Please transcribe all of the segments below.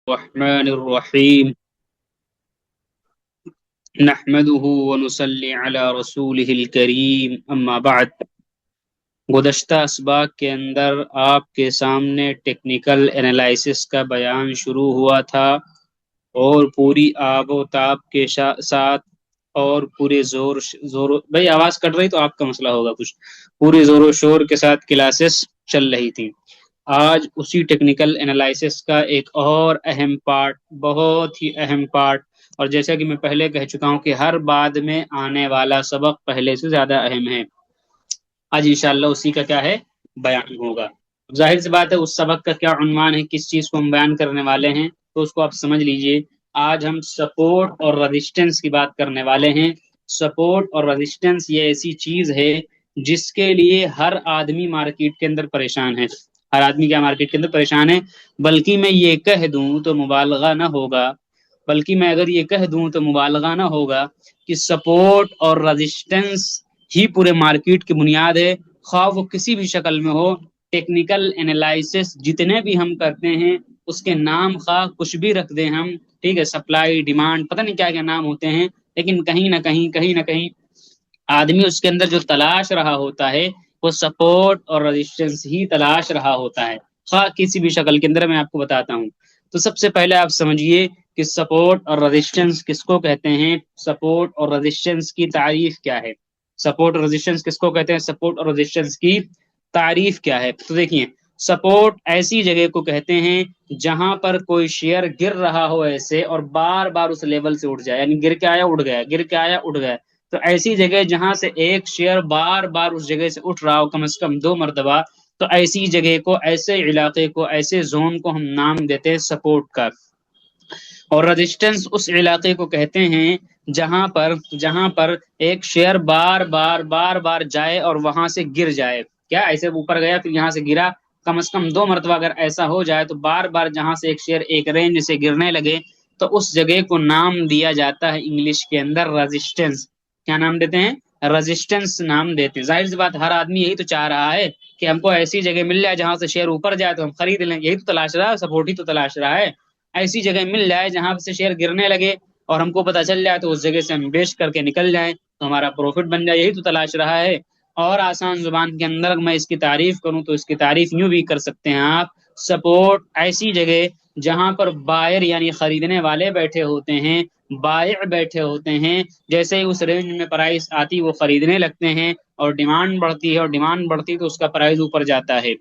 रहमानिर्रहीम नहमदुहु व नुसल्ली अला रसूलिहिल करीम अम्मा बाद। गुज़श्ता असबाक के अंदर आपके सामने टेक्निकल एनालिसिस का बयान शुरू हुआ था और पूरी आबो ताब के साथ और पूरे जोर जोर भाई आवाज कट रही तो आपका मसला होगा कुछ। पूरे जोरों शोर के साथ क्लासेस चल रही थी। आज उसी टेक्निकल एनालिसिस का एक और अहम पार्ट, बहुत ही अहम पार्ट, और जैसा कि मैं पहले कह चुका हूं कि हर बाद में आने वाला सबक पहले से ज्यादा अहम है। आज इंशाल्लाह उसी का क्या है, बयान होगा। जाहिर सी बात है उस सबक का क्या उन्वान है, किस चीज को हम बयान करने वाले हैं, तो उसको आप समझ लीजिए। आज हम सपोर्ट और रेजिस्टेंस की बात करने वाले हैं। सपोर्ट और रेजिस्टेंस ये ऐसी चीज है जिसके लिए हर आदमी मार्केट के अंदर परेशान है। हर आदमी क्या मार्केट के अंदर परेशान है। बल्कि मैं ये कह दूं तो मुबालगा ना होगा, बल्कि मैं अगर ये कह दूं तो मुबालगा ना होगा कि सपोर्ट और रेजिस्टेंस ही पूरे मार्केट की बुनियाद है। खा वो किसी भी शक्ल में हो, टेक्निकल एनालिसिस जितने भी हम करते हैं उसके नाम खा कुछ भी रख दें हम, ठीक है, सप्लाई डिमांड पता नहीं क्या क्या नाम होते हैं, लेकिन कहीं ना कहीं आदमी उसके अंदर जो तलाश रहा होता है वो सपोर्ट और रेजिस्टेंस ही तलाश रहा होता है। किसी भी शक्ल के अंदर मैं आपको बताता हूँ। तो सबसे पहले आप समझिए कि सपोर्ट और रेजिस्टेंस किसको कहते हैं, सपोर्ट और रेजिस्टेंस की तारीफ क्या है। सपोर्ट और रेजिस्टेंस किसको कहते हैं, सपोर्ट और रेजिस्टेंस की तारीफ क्या है। तो देखिए, सपोर्ट ऐसी जगह को कहते हैं जहां पर कोई शेयर गिर रहा हो ऐसे और बार बार उस लेवल से उठ जाए, यानी गिर के आया उड़ गया, गिर के आया उड़ गया। तो ऐसी जगह जहां से एक शेयर बार बार उस जगह से उठ रहा हो कम से कम 2 मरतबा, तो ऐसी जगह को, ऐसे इलाके को, ऐसे जोन को हम नाम देते हैं सपोर्ट का। और रेजिस्टेंस उस इलाके को कहते हैं जहां पर एक शेयर बार बार जाए और वहां से गिर जाए। क्या ऐसे ऊपर गया फिर यहां से गिरा, कम से कम 2 मरतबा अगर ऐसा हो जाए तो बार बार जहां से एक शेयर एक रेंज से गिरने लगे, तो उस जगह को नाम दिया जाता है इंग्लिश के अंदर रेजिस्टेंस। क्या नाम देते हैं, रेजिस्टेंस नाम देते हैं। जाहिर सी बात हर आदमी यही तो चाह रहा है कि हमको ऐसी जगह मिल जाए जहां से शेयर ऊपर जाए तो हम खरीद लें, यही तो तलाश रहा है, सपोर्ट ही तो तलाश रहा है। ऐसी जगह मिल जाए जहां से शेयर गिरने लगे और हमको पता चल जाए तो उस जगह से हम बेच करके निकल जाए तो हमारा प्रॉफिट बन जाए, यही तो तलाश रहा है। और आसान जुबान के अंदर मैं इसकी तारीफ करूं तो इसकी तारीफ यूं भी कर सकते हैं आप, सपोर्ट ऐसी जगह जहां पर बायर यानी खरीदने वाले बैठे होते हैं, बायर बैठे होते हैं, जैसे ही उस रेंज में प्राइस आती वो खरीदने लगते हैं और डिमांड बढ़ती है, और डिमांड बढ़ती है तो उसका प्राइस ऊपर जाता है।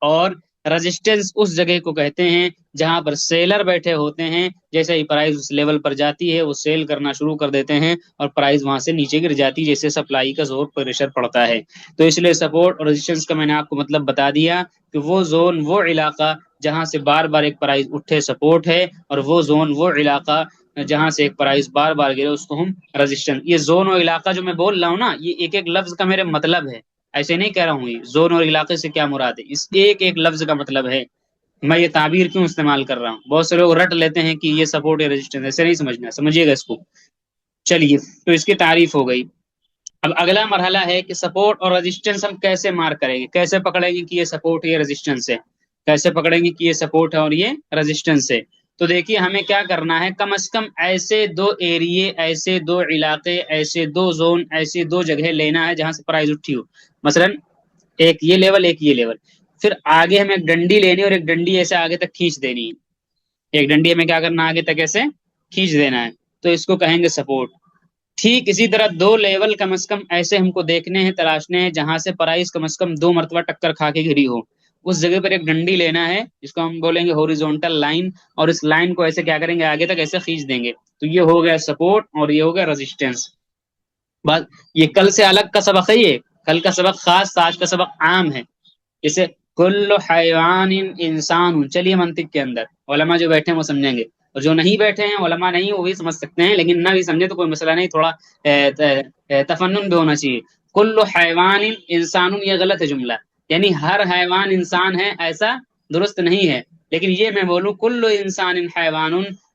और रेजिस्टेंस उस जगह को कहते हैं जहां पर सेलर बैठे होते हैं, जैसे ही प्राइस उस लेवल पर जाती है वो सेल करना शुरू कर देते हैं और प्राइस वहां से नीचे गिर जाती है, जैसे सप्लाई का जोर प्रेशर पड़ता है। तो इसलिए सपोर्ट और रेजिस्टेंस का मैंने आपको मतलब बता दिया कि वो जोन, वो इलाका जहां से बार बार एक प्राइस उठे सपोर्ट है, और वो जोन, वो इलाका जहां से एक प्राइस बार बार गिरे उसको हम रेजिस्टेंस। ये जोन और इलाका जो मैं बोल रहा हूँ ना, ये एक एक लफ्ज का मेरे मतलब है, ऐसे नहीं कह रहा हूँ। ये जोन और इलाके से क्या मुराद है, इस एक एक लफ्ज का मतलब है। मैं ये ताबीर क्यों इस्तेमाल कर रहा हूँ, बहुत से लोग रट लेते हैं कि ये सपोर्ट या रेजिस्टेंस, ऐसे नहीं समझना, समझिएगा इसको। चलिए, तो इसकी तारीफ हो गई। अब अगला मरहला है कि सपोर्ट और रेजिस्टेंस हम कैसे मार्क करेंगे, कैसे पकड़ेंगे कि ये सपोर्ट है, ये रेजिस्टेंस है, कैसे पकड़ेंगे कि ये सपोर्ट है और ये रेजिस्टेंस है। तो देखिए हमें क्या करना है, कम से कम ऐसे दो एरिए, ऐसे दो इलाके, ऐसे दो जोन, ऐसे दो जगह लेना है जहां से प्राइस उठी हो। मसलन एक ये लेवल, एक ये लेवल, फिर आगे हमें एक डंडी लेनी और एक डंडी ऐसे आगे तक खींच देनी है। एक डंडी हमें क्या करना है, आगे तक ऐसे खींच देना है, तो इसको कहेंगे सपोर्ट। ठीक इसी तरह दो लेवल कम से कम ऐसे हमको देखने हैं, तलाशने हैं जहां से प्राइस कम से कम 2 मरतबा टक्कर खा के गिरी हो। उस जगह पर एक डंडी लेना है जिसको हम बोलेंगे हॉरिजॉन्टल लाइन, और इस लाइन को ऐसे क्या करेंगे, आगे तक ऐसे खींच देंगे। तो ये हो गया सपोर्ट और ये हो गया रेजिस्टेंस। बात ये कल से अलग का सबक है, ये कल का सबक खास था, आज का सबक आम है। जैसे कुल्लु हैवान इंसान, चलिए मंतिक के अंदर उलमा जो बैठे हैं वो समझेंगे, और जो नहीं बैठे हैं उलमा नहीं वो भी समझ सकते हैं, लेकिन ना भी समझे तो कोई मसला नहीं, थोड़ा तफन्नुन भी होना चाहिए। कुल्लु हैवान इंसान, ये गलत है जुमला, यानी हर हैवान इंसान है ऐसा दुरुस्त नहीं है। लेकिन ये मैं बोलूं कुल्लु इंसान हैवान,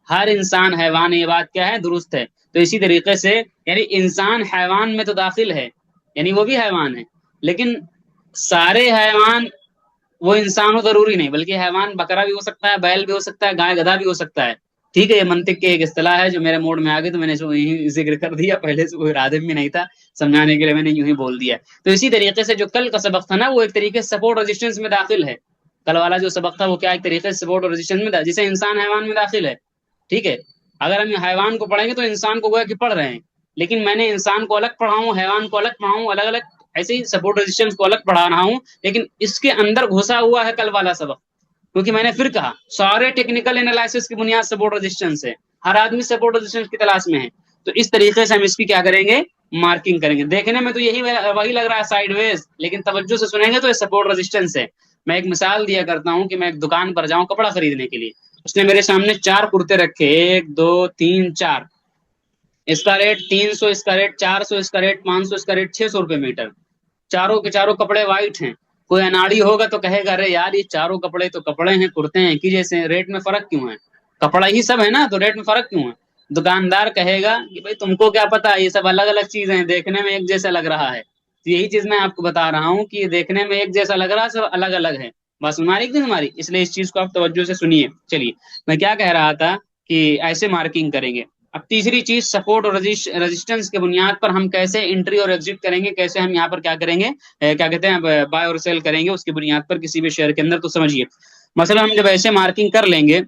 हर इंसान हैवान, ये बात क्या है, दुरुस्त है। तो इसी तरीके से यानी इंसान हैवान में तो दाखिल है, यानी वो भी हैवान है, लेकिन सारे हैवान वो इंसान हो जरूरी नहीं, बल्कि हैवान बकरा भी हो सकता है, बैल भी हो सकता है, गाय गधा भी हो सकता है। ठीक है, ये मंतिक की एक इस्तेलाह है जो मेरे मूड में आ गई, तो मैंने इसको यही जिक्र कर दिया, पहले से कोई इरादे में नहीं था, समझाने के लिए मैंने यूं ही बोल दिया। तो इसी तरीके से जो कल का सबक था ना, वो एक तरीके से सपोर्ट रेजिस्टेंस में दाखिल है। कल वाला जो सबक था वो क्या, एक तरीके से सपोर्ट और रेजिस्टेंस में था, जिसे इंसान हैवान में दाखिल है। ठीक है, अगर हम हैवान को पढ़ेंगे तो इंसान को गोया कि पढ़ रहे हैं, लेकिन मैंने इंसान को अलग पढ़ाऊं, हैवान को अलग पढ़ाऊं, अलग अलग, ऐसे ही सपोर्ट रेजिस्टेंस को अलग पढ़ा रहा हूं। लेकिन इसके अंदर घुसा हुआ है कल वाला सबक, क्योंकि मैंने फिर कहा सारे टेक्निकल एनालिसिस की बुनियाद सपोर्ट रेजिस्टेंस है, हर आदमी सपोर्ट रेजिस्टेंस की तलाश में है। तो इस तरीके से हम इसकी क्या करेंगे, मार्किंग करेंगे। देखने में तो यही वही लग रहा है साइडवेज, लेकिन तवज्जो से सुनेंगे तो ये सपोर्ट रेजिस्टेंस है। मैं एक मिसाल दिया करता हूँ कि मैं एक दुकान पर जाऊं कपड़ा खरीदने के लिए, उसने मेरे सामने चार कुर्ते रखे, एक दो तीन चार, इसका रेट 300, इसका रेट 400, इसका रेट 500, इसका रेट 600 रुपये मीटर। चारों के चारों कपड़े वाइट हैं। कोई अनाड़ी होगा तो कहेगा अरे यार ये चारों कपड़े तो कपड़े हैं, कुर्ते हैं कि जैसे हैं, रेट में फर्क क्यों है? कपड़ा ही सब है ना, तो रेट में फर्क क्यों है? दुकानदार कहेगा कि भाई तुमको क्या पता, ये सब अलग अलग चीजें हैं, देखने में एक जैसा लग रहा है। तो यही चीज मैं आपको बता रहा हूँ कि ये देखने में एक जैसा लग रहा है, सब अलग अलग है। बस हमारी कि हमारी, इसलिए इस चीज को आप तवज्जो से सुनिए। चलिए, मैं क्या कह रहा था कि ऐसे मार्किंग करेंगे। अब तीसरी चीज, सपोर्ट और रेजिस्टेंस के बुनियाद पर हम कैसे एंट्री और एग्जिट करेंगे, कैसे हम यहाँ पर क्या करेंगे, क्या कहते हैं, बाय और सेल करेंगे उसकी बुनियाद पर किसी भी शेयर के अंदर। तो समझिए, मसला हम जब ऐसे मार्किंग कर लेंगे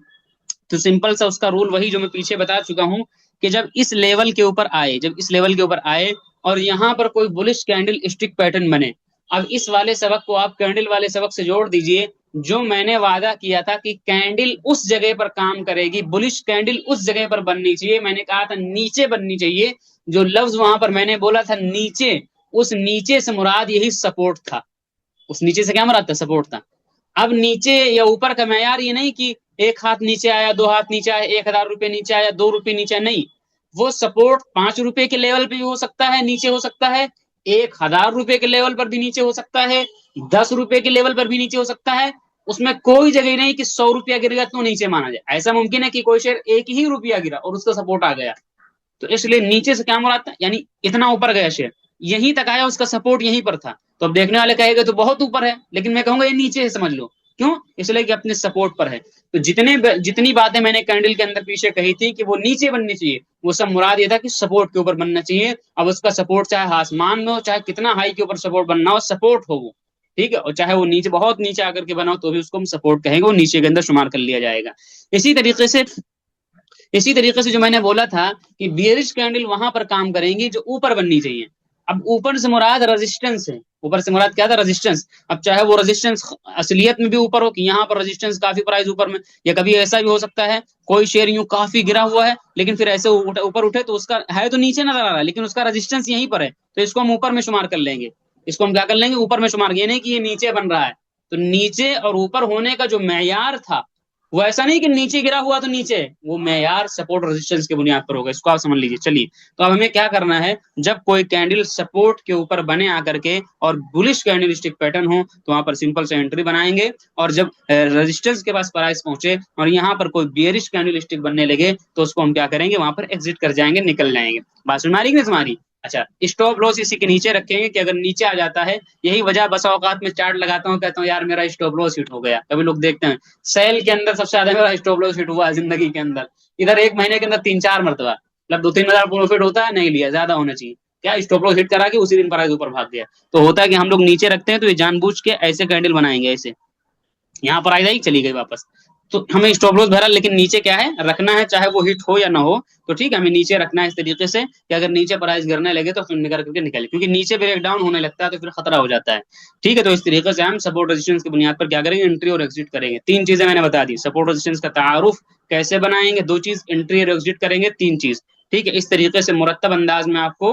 तो सिंपल सा उसका रूल वही जो मैं पीछे बता चुका हूँ, कि जब इस लेवल के ऊपर आए, जब इस लेवल के ऊपर आए और यहाँ पर कोई बुलिश कैंडल स्टिक पैटर्न बने। अब इस वाले सबक को आप कैंडल वाले सबक से जोड़ दीजिए। जो मैंने वादा किया था कि कैंडल उस जगह पर काम करेगी, बुलिश कैंडल उस जगह पर बननी चाहिए, मैंने कहा था नीचे बननी चाहिए। जो लफ्ज वहां पर मैंने बोला था नीचे, उस नीचे से मुराद यही सपोर्ट था। उस नीचे से क्या मुराद था, सपोर्ट था। अब नीचे या ऊपर का मैयार ये नहीं कि एक हाथ नीचे आया, दो हाथ नीचे आया, 1,000 रुपये नीचे आया, 2 रुपये नीचे आया, नहीं। वो सपोर्ट 5 रुपए के लेवल पे भी हो सकता है, नीचे हो सकता है, 1,000 रुपए के लेवल पर भी नीचे हो सकता है, 10 रुपए के लेवल पर भी नीचे हो सकता है। उसमें कोई जगह नहीं कि 100 रुपया गिरेगा तो नीचे माना जाए। ऐसा मुमकिन है कि कोई शेयर एक ही रुपया गिरा और उसका सपोर्ट आ गया। तो इसलिए नीचे से क्या मुराद था, यानी इतना ऊपर गया शेयर, यहीं तक आया, उसका सपोर्ट यहीं पर था। तो अब देखने वाले कहेंगे तो बहुत ऊपर है, लेकिन मैं कहूंगा ये नीचे है, समझ लो। क्यों? इसलिए कि अपने सपोर्ट पर है। तो जितनी बातें मैंने कैंडल के अंदर पीछे कही थी कि वो नीचे बननी चाहिए, वो सब मुराद ये था कि सपोर्ट के ऊपर बनना चाहिए। अब उसका सपोर्ट चाहे आसमान में हो, चाहे कितना हाई के ऊपर सपोर्ट बनना हो, सपोर्ट हो वो। ठीक है, और चाहे वो नीचे, बहुत नीचे आकर के बना हो, तो भी उसको हम सपोर्ट कहेंगे, वो नीचे के अंदर शुमार कर लिया जाएगा। इसी तरीके से इसी तरीके से जो मैंने बोला था कि बियरिश कैंडल वहां पर काम करेंगी जो ऊपर बननी चाहिए। अब ऊपर से मुराद रेजिस्टेंस है, ऊपर से मुराद क्या था, रेजिस्टेंस। अब चाहे वो रेजिस्टेंस असलियत में भी ऊपर हो, कि यहाँ पर रेजिस्टेंस काफी प्राइस ऊपर में, या कभी ऐसा भी हो सकता है कोई शेयर यूं काफी गिरा हुआ है, लेकिन फिर ऐसे ऊपर उठे तो उसका है तो नीचे नजर आ रहा है, लेकिन उसका रेजिस्टेंस यहीं पर है, तो इसको हम ऊपर में शुमार कर लेंगे। इसको हम क्या कर लेंगे, ऊपर में शुमार, ये नहीं कि ये नीचे बन रहा है। तो नीचे और ऊपर होने का जो मैयार था, वो ऐसा नहीं कि नीचे गिरा हुआ तो नीचे, वो मैयार सपोर्ट रेजिस्टेंस की बुनियाद पर होगा, इसको आप समझ लीजिए। चलिए, तो अब हमें क्या करना है, जब कोई कैंडल सपोर्ट के ऊपर बने आकर के और बुलिश कैंडल स्टिक पैटर्न हो, तो वहां पर सिंपल से एंट्री बनाएंगे। और जब रेजिस्टेंस के पास प्राइस पहुंचे और यहाँ पर कोई बियरिश कैंडल स्टिक बनने लगे, तो उसको हम क्या करेंगे, वहां पर एग्जिट कर जाएंगे, निकल जाएंगे। बात सुन मारी कि नहीं तुम्हारी? अच्छा, स्टॉप लॉस इसी के नीचे रखेंगे कि अगर नीचे आ जाता है, यही वजह बसा औकात में चार्ट लगाता हूँ, कहता हूँ यार मेरा स्टॉप लॉस हिट हो गया। कभी लोग देखते हैं सेल के अंदर सबसे ज्यादा मेरा स्टॉप लॉस हिट हुआ है जिंदगी के अंदर, इधर एक महीने के अंदर 3-4 मरतबा, मतलब 2-3 हजार प्रॉफिट होता है, नहीं लिया, ज्यादा होना चाहिए। क्या स्टॉप लॉस हिट करा के उसी दिन प्राइस ऊपर भाग गया। तो होता है कि हम लोग नीचे रखते हैं, तो ये जानबूझ के ऐसे कैंडल बनाएंगे, ऐसे यहाँ पर आ जाएगी, चली गई वापस। तो हमें स्टॉप लॉस भरा, लेकिन नीचे क्या है, रखना है, चाहे वो हिट हो या ना हो। तो ठीक है, हमें नीचे रखना है इस तरीके से कि अगर नीचे प्राइस गिरने लगे तो फिर निकल करके निकले, क्योंकि नीचे ब्रेक डाउन होने लगता है तो फिर खतरा हो जाता है। ठीक है, तो इस तरीके से हम सपोर्ट रेजिस्टेंस की बुनियाद पर क्या करेंगे, एंट्री और एग्जिट करेंगे। तीन चीजें मैंने बता दी, सपोर्ट रेजिस्टेंस का तारुफ कैसे बनाएंगे, दो चीज एंट्री और एग्जिट करेंगे, तीन चीज। ठीक है, इस तरीके से मुरत्तब अंदाज में आपको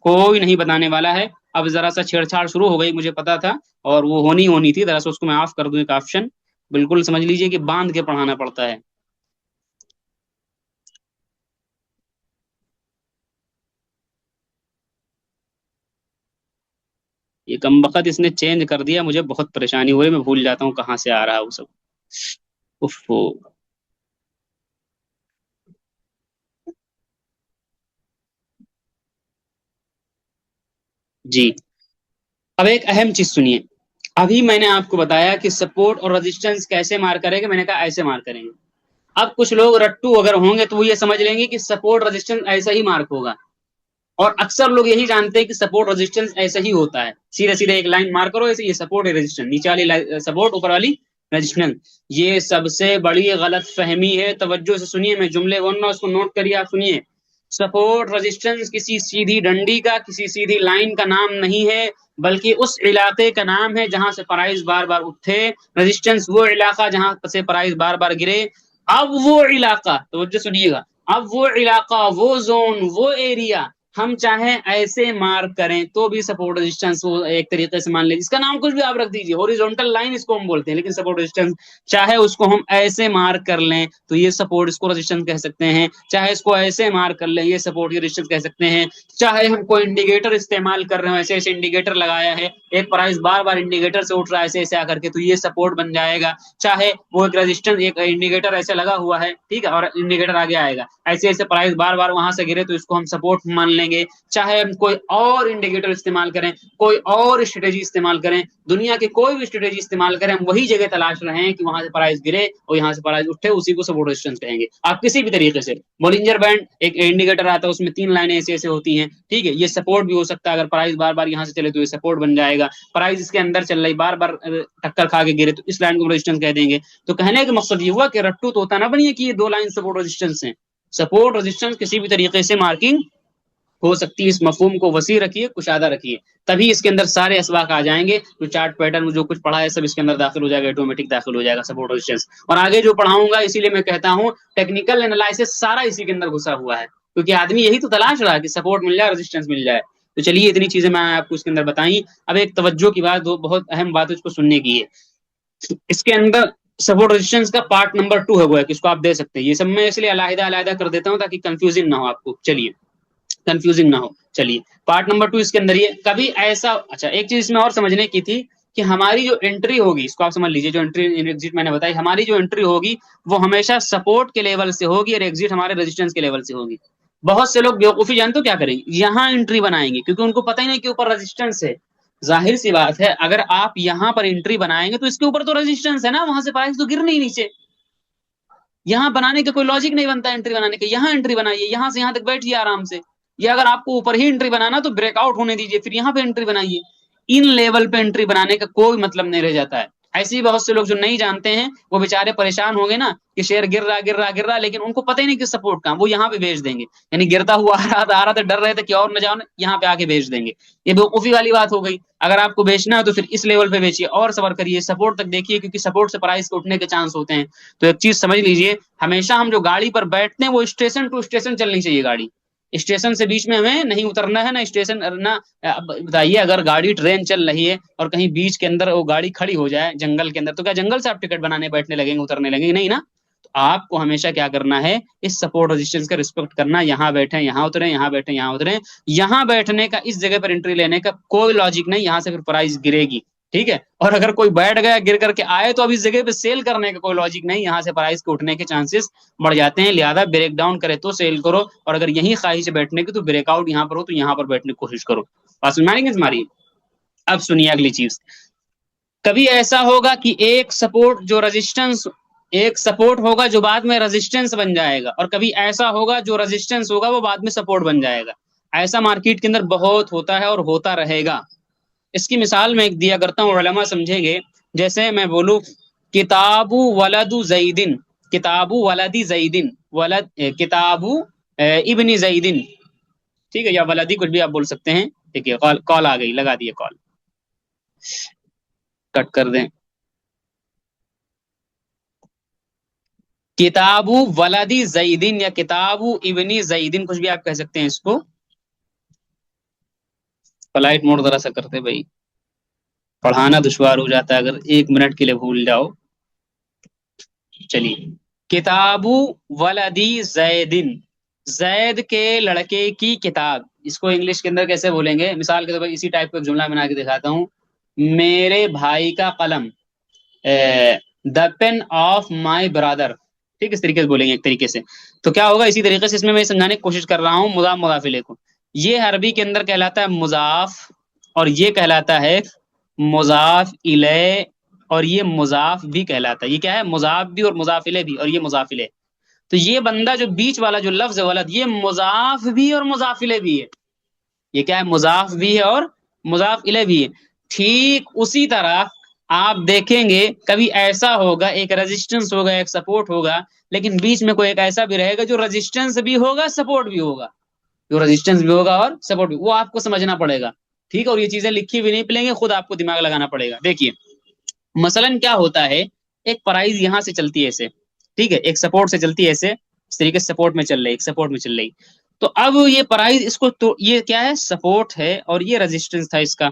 कोई नहीं बताने वाला है। अब जरा सा छेड़छाड़ शुरू हो गई, मुझे पता था, और वो होनी होनी थी, जरा सा उसको मैं ऑफ कर दूं, एक ऑप्शन। बिल्कुल समझ लीजिए कि बांध के पढ़ाना पड़ता है। ये कमबख्त इसने चेंज कर दिया, मुझे बहुत परेशानी हो रही है, मैं भूल जाता हूँ कहाँ से आ रहा है वो सब। उफ़ो। जी। अब एक अहम चीज सुनिए, अभी मैंने आपको बताया कि सपोर्ट और रेजिस्टेंस कैसे मार करेंगे, मैंने कहा ऐसे मार करेंगे। अब कुछ लोग रट्टू अगर होंगे तो वो ये समझ लेंगे कि सपोर्ट रेजिस्टेंस ऐसा ही मार्क होगा, और अक्सर लोग यही जानते हैं कि सपोर्ट रेजिस्टेंस ऐसा ही होता है, सीधे सीधे एक लाइन मार करो ऐसे, ये सपोर्ट है रेजिस्टेंस, नीचे वाली सपोर्ट ऊपर वाली रेजिस्टेंस। ये सबसे बड़ी गलत फहमी है, तवज्जो से सुनिए, मैं जुमले बोल रहा हूं उसको नोट करिए, आप सुनिए। सपोर्ट रेजिस्टेंस किसी सीधी डंडी का, किसी सीधी लाइन का नाम नहीं है, बल्कि उस इलाके का नाम है जहां से प्राइस बार बार उठे। रेजिस्टेंस वो इलाका जहां से प्राइस बार बार गिरे। अब वो इलाका, तो सुनिएगा, अब वो इलाका, वो जोन, वो एरिया हम चाहे ऐसे मार्क करें तो भी सपोर्ट रेजिस्टेंस वो एक तरीके से मान लीजिए, इसका नाम कुछ भी आप रख दीजिए, हॉरिजॉन्टल लाइन इसको हम बोलते हैं, लेकिन सपोर्ट रेजिस्टेंस चाहे उसको हम ऐसे मार्क कर लें तो ये सपोर्ट, इसको रेजिस्टेंस कह सकते हैं, चाहे इसको ऐसे मार्क कर लें ये सपोर्ट, ये रेजिस्टेंस कह सकते हैं। चाहे हम कोई इंडिकेटर इस्तेमाल कर रहे हो, ऐसे ऐसे इंडिकेटर लगाया है, एक प्राइस बार बार इंडिकेटर से उठ रहा है ऐसे ऐसे आकर के, तो ये सपोर्ट बन जाएगा। चाहे वो एक रेजिस्टेंस, एक इंडिकेटर ऐसे लगा हुआ है, ठीक है, और इंडिकेटर आगे आएगा, ऐसे ऐसे प्राइस बार बार वहां से गिरे तो इसको हम सपोर्ट मान लेंगे। चाहे हम कोई और इंडिकेटर इस्तेमाल करें, कोई और स्ट्रेटेजी इस्तेमाल करें, दुनिया की कोई भी स्ट्रेटेजी इस्तेमाल करें, हम वही जगह तलाश रहे हैं कि वहां से प्राइस गिरे और यहाँ से प्राइस उठे, उसी को सपोर्ट रेजिस्टेंस कहेंगे। आप किसी भी तरीके से, बोलिंजर बैंड एक इंडिकेटर आता है, उसमें 3 लाइनें ऐसे ऐसे होती हैं, ठीक है, ये सपोर्ट भी हो सकता है, अगर प्राइस बार बार यहाँ से चले तो ये सपोर्ट बन जाएगा। प्राइस इसके अंदर चल रही, बार बार टक्कर खा के गिरे तो इस लाइन को रेजिस्टेंस कह देंगे। तो कहने का मकसद ये हुआ कि रट्टू तोता ना बनिए कि ये 2 लाइन सपोर्ट रेजिस्टेंस है। सपोर्ट रेजिस्टेंस किसी भी तरीके से मार्किंग हो सकती है, इस मफहूम को वसी रखिए, कुशादा रखिए, तभी इसके अंदर सारे असबाक आ जाएंगे, जो चार्ट पैटर्न में जो कुछ पढ़ा है सब इसके अंदर दाखिल हो जाएगा, ऑटोमेटिक दाखिल हो जाएगा सपोर्ट रेजिस्टेंस। और आगे जो पढ़ाऊंगा, इसीलिए मैं कहता हूँ टेक्निकल एनालिसिस सारा इसी के अंदर घुसा हुआ है, क्योंकि आदमी यही तो तलाश रहा है कि सपोर्ट मिल जाए, रेजिस्टेंस मिल जाए। तो चलिए, इतनी चीजें मैं आपको इसके अंदर बताई। अब एक तवज्जो की बात, दो बहुत अहम बात उसको सुनने की है। इसके अंदर सपोर्ट रेजिस्टेंस का पार्ट नंबर 2 है, वो है कि इसको आप दे सकते हैं, ये सब मैं इसलिए अलग अलग कर देता हूँ ताकि कंफ्यूजिंग ना हो आपको। चलिए, कंफ्यूजिंग ना हो, चलिए पार्ट नंबर 2 इसके अंदर ये कभी ऐसा, अच्छा एक चीज इसमें और समझने की थी कि हमारी जो एंट्री होगी, इसको आप समझ लीजिए, जो एंट्री एग्जिट मैंने बताई, हमारी जो एंट्री होगी वो हमेशा सपोर्ट के लेवल से होगी और एग्जिट हमारे रेजिस्टेंस के लेवल से होगी। बहुत से लोग बेवकूफी जानते हो क्या करेंगे, यहाँ एंट्री बनाएंगे क्योंकि उनको पता ही नहीं कि ऊपर रेजिस्टेंस है। जाहिर सी बात है, अगर आप यहाँ पर एंट्री बनाएंगे तो इसके ऊपर तो रेजिस्टेंस है ना, वहां से प्राइस तो गिर नहीं नीचे। यहाँ बनाने का कोई लॉजिक नहीं बनता एंट्री बनाने का, यहाँ एंट्री बनाइए, यहाँ से यहाँ तक बैठिए आराम से। या अगर आपको ऊपर ही एंट्री बनाना तो ब्रेकआउट होने दीजिए, फिर यहाँ पे एंट्री बनाइए। इन लेवल पे एंट्री बनाने का कोई मतलब नहीं रह जाता है। ऐसे ही बहुत से लोग जो नहीं जानते हैं वो बेचारे परेशान होंगे ना कि शेयर गिर रहा गिर रहा गिर रहा, लेकिन उनको पता ही नहीं कि सपोर्ट कहाँ, वो यहाँ पे भेज देंगे, यानी गिरता हुआ आ रहा था, डर रहे थे कि और न जाओ, यहाँ पे आके भेज देंगे। ये बेवकूफी वाली बात हो गई। अगर आपको बेचना है तो फिर इस लेवल पे बेचिए और सबर करिए, सपोर्ट तक देखिए, क्योंकि सपोर्ट से प्राइस के उठने के चांस होते हैं। तो एक चीज समझ लीजिए, हमेशा हम जो गाड़ी पर बैठते हैं वो स्टेशन टू स्टेशन चलनी चाहिए गाड़ी, स्टेशन से बीच में हमें नहीं उतरना है ना, स्टेशन ना। बताइए, अगर गाड़ी ट्रेन चल रही है और कहीं बीच के अंदर वो गाड़ी खड़ी हो जाए जंगल के अंदर, तो क्या जंगल से आप टिकट बनाने बैठने लगेंगे, उतरने लगेंगे? नहीं ना। तो आपको हमेशा क्या करना है, इस सपोर्ट रेजिस्टेंस का रिस्पेक्ट करना, यहाँ बैठे यहाँ उतरे, यहाँ बैठे यहाँ उतरे। यहाँ बैठने का, इस जगह पर एंट्री लेने का कोई लॉजिक नहीं, यहाँ से फिर प्राइस गिरेगी, ठीक है। और अगर कोई बैठ गया गिर करके आए तो अब इस जगह पे सेल करने का कोई लॉजिक नहीं, यहाँ से प्राइस के उठने के चांसेस बढ़ जाते हैं। लिहाजा ब्रेक डाउन करे तो सेल करो, और अगर यही ख्वाहिश बैठने की तो ब्रेकआउट यहाँ पर हो तो यहाँ पर बैठने की कोशिश करो। बात समझ में तुम्हारी? अब सुनिए अगली चीज, कभी ऐसा होगा कि एक सपोर्ट जो रेजिस्टेंस, एक सपोर्ट होगा जो बाद में रेजिस्टेंस बन जाएगा, और कभी ऐसा होगा जो रेजिस्टेंस होगा वो बाद में सपोर्ट बन जाएगा। ऐसा मार्केट के अंदर बहुत होता है और होता रहेगा। इसकी मिसाल मैं एक दिया करता हूँ, उलमा समझेंगे। जैसे मैं बोलूँ किताबु वलदु जैदिन, किताबु वलदी जैदिन, वलद किताबु इब्नी जैदिन, ठीक है, या वलदी कुछ भी आप बोल सकते हैं, ठीक है। कॉल कॉल आ गई, लगा दिए कॉल, कट कर दें। किताबु वलदी जैदिन या किताबु इब्नी जैदिन, कुछ भी आप कह सकते हैं इसको। फ्लाइट मोड जरा सा करते भाई, पढ़ाना दुश्वार हो जाता है अगर 1 मिनट के लिए भूल जाओ। चलिए, किताबु वलदी जैदिन, जैद के लड़के की किताब, इसको इंग्लिश के अंदर कैसे बोलेंगे, मिसाल के तौर पर इसी टाइप का जुमला बना के दिखाता हूँ। मेरे भाई का कलम, the pain of my brother, ठीक, इस तरीके से बोलेंगे एक तरीके से। तो क्या होगा, इसी तरीके से इसमें मैं समझाने की कोशिश कर रहा हूँ मुजाफ मुजाफिले को। ये अरबी के अंदर कहलाता है मुजाफ, और ये कहलाता है मुजाफ इले और ये मुजाफ भी कहलाता है। ये क्या है? मुजाफ भी और मुजाफ इले भी, और ये मुजाफ इले। तो ये बंदा जो बीच वाला जो लफ्ज है वलद, ये मुजाफ भी और मुजाफ इले भी है। ये क्या है? मुजाफ भी है और मुजाफ इले भी है। ठीक उसी तरह आप देखेंगे कभी ऐसा होगा, एक रेजिस्टेंस होगा, एक सपोर्ट होगा, लेकिन बीच में कोई एक ऐसा भी रहेगा जो रेजिस्टेंस भी होगा, सपोर्ट भी होगा। जो रेजिस्टेंस भी होगा और सपोर्ट भी, वो आपको समझना पड़ेगा। ठीक है, और ये चीजें लिखी भी नहीं मिलेंगी, खुद आपको दिमाग लगाना पड़ेगा। देखिए मसलन क्या होता है, एक प्राइस यहां से चलती है ऐसे, ठीक है, एक सपोर्ट से चलती है ऐसे, इस तरीके से सपोर्ट में चल रही है, एक सपोर्ट में चल रही। तो अब ये प्राइस इसको, तो ये क्या है? सपोर्ट है और ये रेजिस्टेंस था इसका।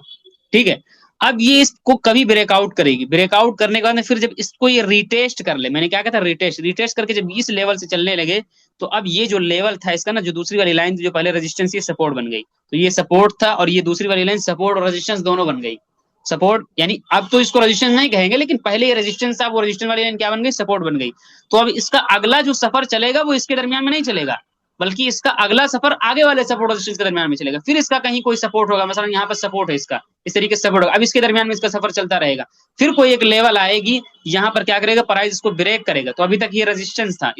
ठीक है, अब ये इसको कभी ब्रेकआउट करेगी, ब्रेकआउट करने के बाद में फिर जब इसको ये रिटेस्ट कर ले, मैंने क्या कहा था? रिटेस्ट, रिटेस्ट करके जब इस लेवल से चलने लगे, तो अब ये जो लेवल था इसका ना, जो दूसरी वाली लाइन जो पहले रेजिस्टेंस, ये सपोर्ट बन गई। तो ये सपोर्ट था और ये दूसरी वाली लाइन सपोर्ट और रेजिस्टेंस दोनों बन गई। सपोर्ट यानी अब तो इसको रेजिस्टेंस नहीं कहेंगे, लेकिन पहले ये रेजिस्टेंस था, वो रेजिस्टेंस वाली लाइन क्या बन गई? सपोर्ट बन गई। तो अब इसका अगला जो सफर चलेगा वो इसके दरमियान में नहीं चलेगा, बल्कि इसका अगला सफर आगे वाले सपोर्ट और रेजिस्टेंस के दरमियान में चलेगा। फिर इसका कहीं कोई सपोर्ट होगा, मतलब यहाँ पर सपोर्ट है इसका, इस तरीके से सपोर्ट होगा, अब इसके दरमियान में इसका सफर चलता रहेगा। फिर कोई एक लेवल आएगी, यहाँ पर क्या करेगा? प्राइस इसको ब्रेक करेगा। तो अभी तक ये रेजिस्टेंस था,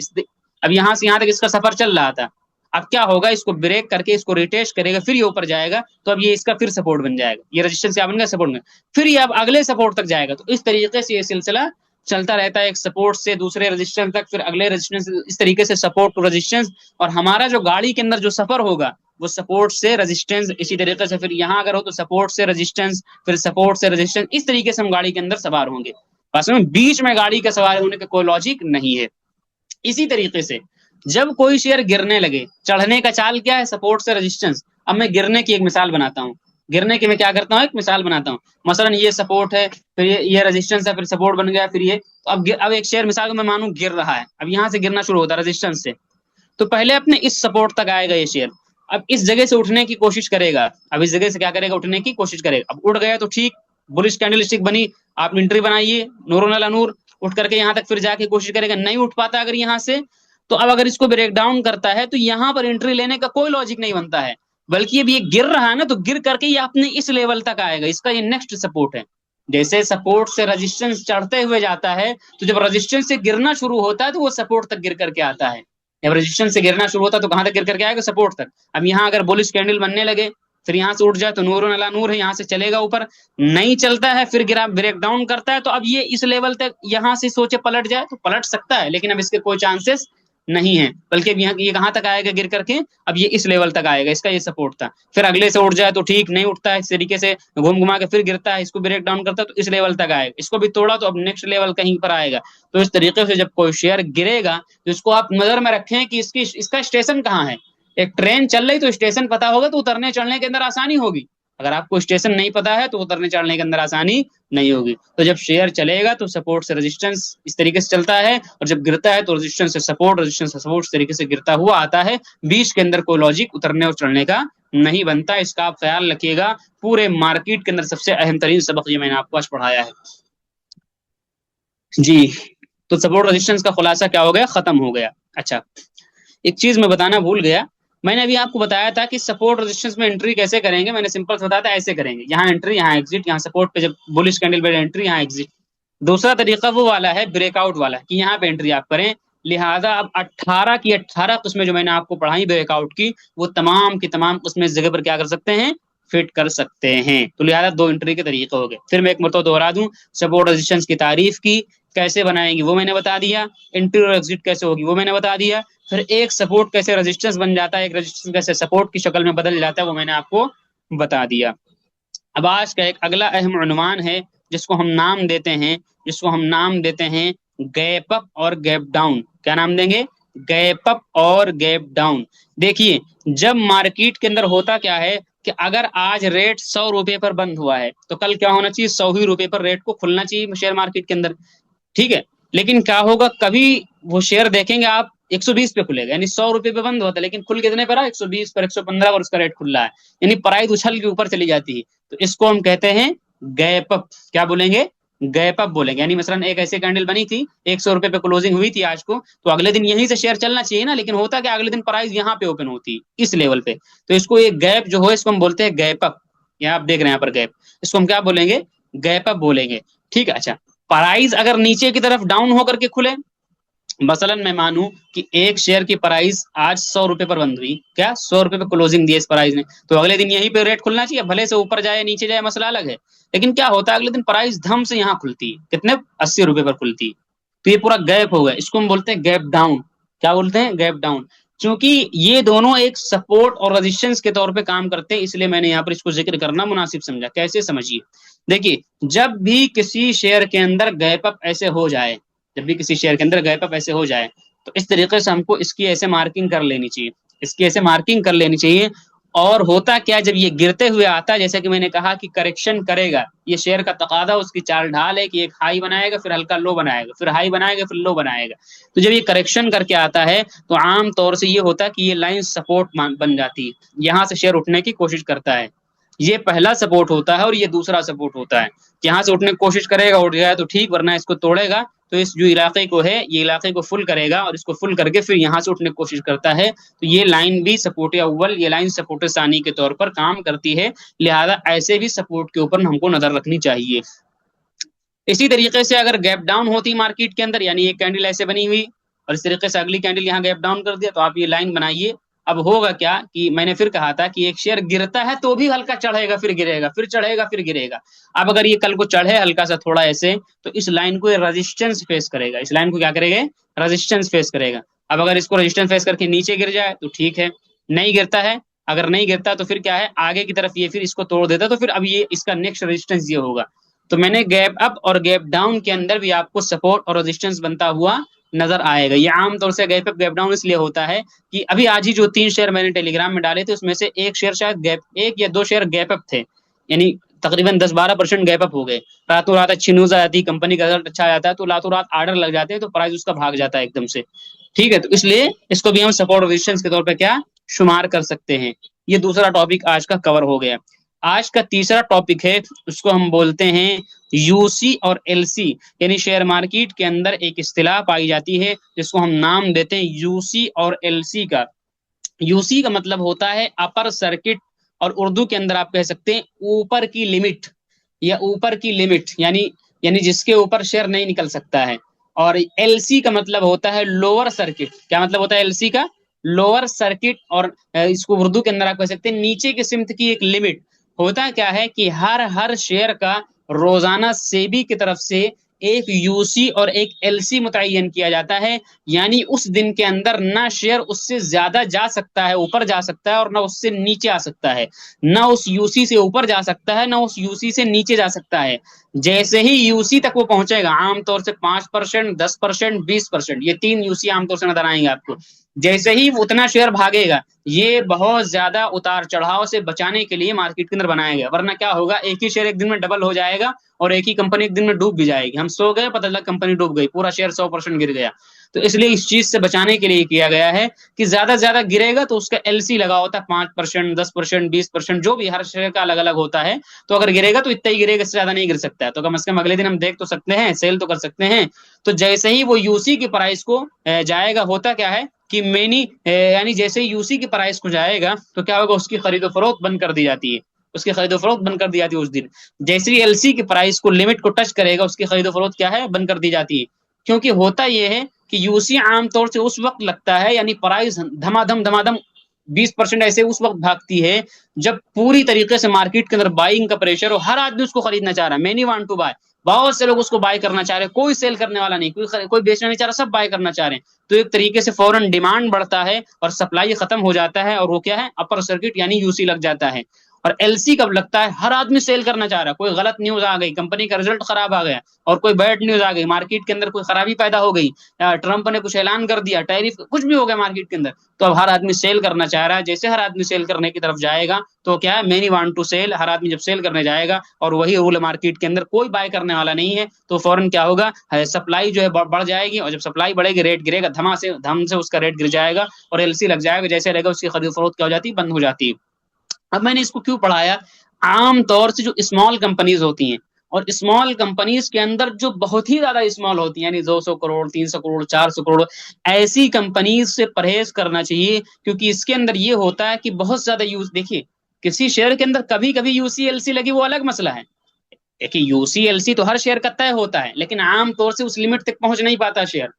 अब यहाँ से यहाँ तक इसका सफर चल रहा था। अब क्या होगा? इसको ब्रेक करके इसको रिटेस्ट करेगा, फिर ये ऊपर जाएगा, तो अब ये इसका फिर सपोर्ट बन जाएगा। ये रेजिस्टेंस क्या बन गया? सपोर्ट में। फिर ये अब अगले सपोर्ट तक जाएगा। तो इस तरीके से ये सिलसिला चलता रहता है, एक सपोर्ट से दूसरे रेजिस्टेंस तक, फिर अगले रेजिस्टेंस, इस तरीके से सपोर्ट टू रेजिस्टेंस। और हमारा जो गाड़ी के अंदर जो सफर होगा वो सपोर्ट से रेजिस्टेंस, इसी तरीके से फिर यहाँ अगर हो तो सपोर्ट से रेजिस्टेंस, फिर सपोर्ट से रेजिस्टेंस, इस तरीके से हम गाड़ी के अंदर सवार होंगे। बस में बीच में गाड़ी का सवार होने का कोई लॉजिक नहीं है। इसी तरीके से जब कोई शेयर गिरने लगे, चढ़ने का चाल क्या है? सपोर्ट से रेजिस्टेंस। अब मैं गिरने की एक मिसाल बनाता हूँ। गिरने की मैं क्या करता हूँ? एक मिसाल बनाता हूँ। मसलन ये सपोर्ट है, फिर ये रेजिस्टेंस है, फिर सपोर्ट बन गया, फिर ये, तो अब एक शेयर मिसाल को मैं मानू गिर रहा है, अब यहाँ से गिरना शुरू होता है रेजिस्टेंस से। तो पहले अपने इस सपोर्ट तक आएगा ये शेयर, अब इस जगह से उठने की कोशिश करेगा, अब इस जगह से क्या करेगा? उठने की कोशिश करेगा। अब उठ गया तो ठीक, बुलिश कैंडल स्टिक बनी, आप एंट्री बनाइए, नूरों अला नूर, उठ करके यहाँ तक फिर जाके कोशिश करेगा, नहीं उठ पाता अगर यहाँ से, तो अब अगर इसको ब्रेक डाउन करता है तो यहाँ पर एंट्री लेने का कोई लॉजिक नहीं बनता है, बल्कि अब ये गिर रहा है ना, तो गिर करके ये अपने इस लेवल तक आएगा, इसका ये नेक्स्ट सपोर्ट है। जैसे सपोर्ट से रेजिस्टेंस चढ़ते हुए जाता है, तो जब रेजिस्टेंस से गिरना शुरू होता है तो वो सपोर्ट तक गिर करके आता है। जब रेजिस्टेंस से गिरना शुरू होता है तो कहां तक गिर करके आएगा? सपोर्ट तक। अब यहाँ अगर बुलिश कैंडल बनने लगे, फिर यहाँ से उठ जाए तो नूर अला नूर है, यहाँ से चलेगा ऊपर, नहीं चलता है, फिर गिरा ब्रेक डाउन करता है, तो अब ये इस लेवल तक यहाँ से सोचे पलट जाए तो पलट सकता है, लेकिन अब इसके कोई चांसेस नहीं है, बल्कि अब यहाँ ये कहाँ तक आएगा गिर करके? अब ये इस लेवल तक आएगा, इसका ये सपोर्ट था। फिर अगले से उठ जाए तो ठीक, नहीं उठता है, इस तरीके से घूम घुमा के फिर गिरता है, इसको ब्रेक डाउन करता है तो इस लेवल तक आएगा, इसको भी तोड़ा तो अब नेक्स्ट लेवल कहीं पर आएगा। तो इस तरीके से जब कोई शेयर गिरेगा तो इसको आप नजर में रखें कि इसका स्टेशन कहाँ है। एक ट्रेन चल रही तो स्टेशन पता होगा तो उतरने चढ़ने के अंदर आसानी होगी। अगर आपको स्टेशन नहीं पता है तो उतरने चढ़ने के अंदर आसानी नहीं होगी। तो जब शेयर चलेगा तो सपोर्ट से रेजिस्टेंस इस तरीके से चलता है, और जब गिरता है तो रेजिस्टेंस से सपोर्ट, रेजिस्टेंस से सपोर्ट, इस तरीके से गिरता हुआ आता है। बीच के अंदर कोई लॉजिक उतरने और चढ़ने का नहीं बनता, इसका आप ख्याल रखिएगा। पूरे मार्केट के अंदर सबसे अहम तरीन सबक ये मैंने आपको आज पढ़ाया है जी। तो सपोर्ट रेजिस्टेंस का खुलासा क्या हो गया? खत्म हो गया। अच्छा, एक चीज मैं बताना भूल गया, मैंने अभी आपको बताया था कि सपोर्ट रेजिस्टेंस में एंट्री कैसे करेंगे। मैंने सिंपल से बताया था, ऐसे करेंगे, यहाँ एंट्री, यहाँ एग्जिट, यहाँ सपोर्ट पे जब बुलिश कैंडल पे एंट्री, यहाँ एग्जिट। दूसरा तरीका वो वाला है ब्रेकआउट वाला, कि यहाँ पे एंट्री आप करें। लिहाजा अब 18 की 18 किस्में जो मैंने आपको पढ़ाई ब्रेकआउट की, वो तमाम की तमाम किस्में इस जगह पर क्या कर सकते हैं? फिट कर सकते हैं। तो लिहाजा 2 एंट्री के तरीके हो गए। फिर मैं एक मरतबा दोहरा दूं, सपोर्ट रेजिस्टेंस की तारीफ की, कैसे बनाएंगे वो मैंने बता दिया, एंट्री और एग्जिट कैसे होगी वो मैंने बता दिया, फिर एक सपोर्ट कैसे रेजिस्टेंस बन जाता है, एक रेजिस्टेंस कैसे सपोर्ट की शक्ल में बदल जाता है, वो मैंने आपको बता दिया। अब आज का एक अगला अहम उन्वान है, जिसको हम नाम देते हैं, गैप अप और गैप डाउन। क्या नाम देंगे? गैप अप और गैप डाउन। देखिए, जब मार्केट के अंदर होता क्या है कि अगर आज रेट 100 रुपए पर बंद हुआ है तो कल क्या होना चाहिए? 100 ही रुपए पर रेट को खुलना चाहिए शेयर मार्केट के अंदर, ठीक है। लेकिन क्या होगा, कभी वो शेयर देखेंगे आप 120 पे खुलेगा, यानी 100 रुपए पे बंद होता है, लेकिन खुल कितने पर? 120 पर, 115 पर उसका रेट खुल रहा है, यानी प्राइस उछल के ऊपर चली जाती है। तो इसको हम कहते हैं गैप अप। क्या बोलेंगे? गैप अप बोलेंगे। यानी मसलन एक ऐसी कैंडल बनी थी, 100 रुपए पे क्लोजिंग हुई थी आज को, तो अगले दिन यहीं से शेयर चलना चाहिए ना, लेकिन होता क्या, अगले दिन प्राइस यहाँ पे ओपन होती इस लेवल पे। तो इसको एक गैप जो हो, इसको हम बोलते हैं गैप अप। यहाँ आप देख रहे हैं यहाँ पर गैप, इसको हम क्या बोलेंगे? गैप अप बोलेंगे। ठीक है, अच्छा। प्राइस अगर नीचे की तरफ डाउन होकर के खुले, मसलन मैं मानूं कि एक शेयर की प्राइस आज 100 रुपए पर बंद हुई, क्या 100 रुपए पे क्लोजिंग दी इस प्राइस ने, तो अगले दिन यहीं पे रेट खुलना चाहिए, भले से ऊपर जाए नीचे जाए मसला अलग है। लेकिन क्या होता है, अगले दिन प्राइस धम से यहाँ खुलती है, कितने, 80 रुपए पर खुलती है। तो ये पूरा गैप हो गया, इसको हम बोलते हैं गैप डाउन। क्या बोलते हैं, गैप डाउन। क्योंकि ये दोनों एक सपोर्ट और रेजिस्टेंस के तौर पे काम करते हैं, इसलिए मैंने यहाँ पर इसको जिक्र करना मुनासिब समझा। कैसे, समझिए। देखिए, जब भी किसी शेयर के अंदर गैप अप ऐसे हो जाए, जब भी किसी शेयर के अंदर गैप अप ऐसे हो जाए, तो इस तरीके से हमको इसकी ऐसे मार्किंग कर लेनी चाहिए, इसकी ऐसे मार्किंग कर लेनी चाहिए। और होता क्या, जब ये गिरते हुए आता है, जैसे कि मैंने कहा कि करेक्शन करेगा, ये शेयर का तकादा, उसकी चाल ढाल है कि एक हाई बनाएगा, फिर हल्का लो बनाएगा, फिर हाई बनाएगा, फिर लो बनाएगा। तो जब ये करेक्शन करके आता है, तो आम तौर से ये होता है कि ये लाइन सपोर्ट बन जाती है, यहां से शेयर उठने की कोशिश करता है। ये पहला सपोर्ट होता है और ये दूसरा सपोर्ट होता है। यहाँ से उठने की कोशिश करेगा, उठ गया तो ठीक, वरना इसको तोड़ेगा तो इस जो इलाके को है, ये इलाके को फुल करेगा, और इसको फुल करके फिर यहाँ से उठने की कोशिश करता है। तो ये लाइन भी सपोर्ट अव्वल, ये लाइन सपोर्ट सानी के तौर पर काम करती है। लिहाजा ऐसे भी सपोर्ट के ऊपर हमको नजर रखनी चाहिए। इसी तरीके से अगर गैप डाउन होती मार्केट के अंदर, यानी एक कैंडल ऐसे बनी हुई और इस तरीके से अगली कैंडल यहाँ गैप डाउन कर दिया, तो आप ये लाइन बनाइए। अब होगा क्या कि मैंने फिर कहा था कि एक शेयर गिरता है तो भी हल्का चढ़ेगा, फिर गिरेगा, फिर चढ़ेगा, फिर गिरेगा। अब अगर ये कल को चढ़े हल्का सा थोड़ा ऐसे, तो इस लाइन को रेजिस्टेंस फेस करेगा, इस लाइन को क्या करेगा, रेजिस्टेंस फेस करेगा। अब अगर इसको रेजिस्टेंस फेस करके नीचे गिर जाए तो ठीक है, नहीं गिरता है, अगर नहीं गिरता तो फिर क्या है, आगे की तरफ ये फिर इसको तोड़ देता, तो फिर अब ये इसका नेक्स्ट रेजिस्टेंस ये होगा। तो मैंने गैप अप और गैप डाउन के अंदर भी आपको सपोर्ट और रेजिस्टेंस बनता हुआ नजर आएगा। ये आमतौर से गैप अप गैप डाउन इसलिए होता है कि अभी आज ही जो 3 शेयर मैंने टेलीग्राम में डाले थे, उसमें से एक शेयर शायद गैप, एक या 2 शेयर गैप अप थे, यानी तकरीबन 10-12% गैप अप हो गए। रातों रात अच्छी न्यूज आ जाती है, कंपनी का रिजल्ट अच्छा आ जाता है, तो रातों रात आर्डर लग जाते हैं, तो प्राइस उसका भाग जाता है एकदम से। ठीक है, तो इसलिए इसको भी हम सपोर्ट और रेजिस्टेंस के तौर पर क्या शुमार कर सकते हैं। ये दूसरा टॉपिक आज का कवर हो गया। आज का तीसरा टॉपिक है, उसको हम बोलते हैं यूसी और एलसी, यानी शेयर मार्केट के अंदर एक इस्तिलाह पाई जाती है जिसको हम नाम देते हैं यूसी और एलसी का। यूसी का मतलब होता है अपर सर्किट, और उर्दू के अंदर आप कह सकते हैं ऊपर की लिमिट, या ऊपर की लिमिट, यानी जिसके ऊपर शेयर नहीं निकल सकता है। और एलसी का मतलब होता है लोअर सर्किट। क्या मतलब होता है एलसी का, लोअर सर्किट। और इसको उर्दू के अंदर आप कह सकते हैं नीचे के सिमत की एक लिमिट। होता क्या है कि हर हर शेयर का रोजाना सेबी की तरफ से एक यूसी और एक एलसी मुतय्यन किया जाता है, यानी उस दिन के अंदर ना शेयर उससे ज्यादा जा सकता है, ऊपर जा सकता है, और ना उससे नीचे आ सकता है, ना उस यूसी से ऊपर जा सकता है, ना उस यूसी से नीचे जा सकता है। जैसे ही यूसी तक वो पहुंचेगा, आमतौर से 5%, 10%, 20%, ये 3 यूसी आमतौर से नजर आएंगे आपको। जैसे ही उतना शेयर भागेगा, ये बहुत ज्यादा उतार चढ़ाव से बचाने के लिए मार्केट के अंदर बनाया गया, वरना क्या होगा, एक ही शेयर एक दिन में डबल हो जाएगा और एक ही कंपनी एक दिन में डूब भी जाएगी। हम सो गए, पता चला कंपनी डूब गई, पूरा शेयर 100% गिर गया। तो इसलिए इस चीज से बचाने के लिए किया गया है कि ज्यादा से ज्यादा गिरेगा तो उसका एलसी लगा होता है 5%, 10%, 20%, जो भी हर शेयर का अलग अलग होता है। तो अगर गिरेगा तो इतना ही गिरेगा, इससे ज्यादा नहीं गिर सकता है। तो कम से कम अगले दिन हम देख तो सकते हैं, सेल तो कर सकते हैं। तो जैसे ही वो यूसी की प्राइस को जाएगा, होता क्या है कि मैनी, यानी जैसे ही यूसी की प्राइस को जाएगा, तो क्या होगा, उसकी खरीदो फरोख्त बंद कर दी जाती है, उसकी खरीदो फरोख्त बंद कर दी जाती है उस दिन। जैसे ही एलसी की प्राइस को लिमिट को टच करेगा, उसकी खरीदो फरोख्त क्या है, बंद कर दी जाती है। क्योंकि होता यह है कि यूसी आमतौर से उस वक्त लगता है, यानी प्राइस धमाधम धमाधम 20% ऐसे उस वक्त भागती है जब पूरी तरीके से मार्केट के अंदर बाइंग का प्रेशर हो, हर आदमी उसको खरीदना चाह रहा है, मैनी वांट टू बाय, बहुत से लोग उसको बाय करना चाह रहे हैं, कोई सेल करने वाला नहीं, कोई बेचना नहीं चाह रहा, सब बाय करना चाह रहे हैं। तो एक तरीके से फौरन डिमांड बढ़ता है और सप्लाई खत्म हो जाता है, और वो क्या है, अपर सर्किट यानी यूसी लग जाता है। और एलसी कब लगता है, हर आदमी सेल करना चाह रहा है, कोई गलत न्यूज आ गई, कंपनी का रिजल्ट खराब आ गया, और कोई बैड न्यूज आ गई, मार्केट के अंदर कोई खराबी पैदा हो गई, ट्रंप ने कुछ ऐलान कर दिया, टैरिफ, कुछ भी हो गया मार्केट के अंदर, तो अब हर आदमी सेल करना चाह रहा है। जैसे हर आदमी सेल करने की तरफ जाएगा, तो क्या है, मैनी वांट टू सेल, हर आदमी जब सेल करने जाएगा और वही रूल मार्केट के अंदर, कोई बाय करने वाला नहीं है, तो फौरन क्या होगा, सप्लाई जो है बढ़ जाएगी, और जब सप्लाई बढ़ेगी रेट गिरेगा, धम से उसका रेट गिर जाएगा और एलसी लग जाएगा, जैसे रहेगा उसकी खरीद फरोख्त क्या हो जाती है, बंद हो जाती है। अब मैंने इसको क्यों पढ़ाया, आम तौर से जो स्मॉल कंपनीज होती हैं, और स्मॉल कंपनीज के अंदर जो बहुत ही ज्यादा स्मॉल होती हैं, यानी 200 करोड़, 300 करोड़, 400 करोड़, ऐसी कंपनीज से परहेज करना चाहिए। क्योंकि इसके अंदर ये होता है कि बहुत ज्यादा यूज, देखिए किसी शेयर के अंदर कभी कभी यूसी एलसी लगी, वो अलग मसला है, देखिए यूसीएलसी तो हर शेयर का तय होता है, लेकिन आम तौर से उस लिमिट तक पहुंच नहीं पाता शेयर,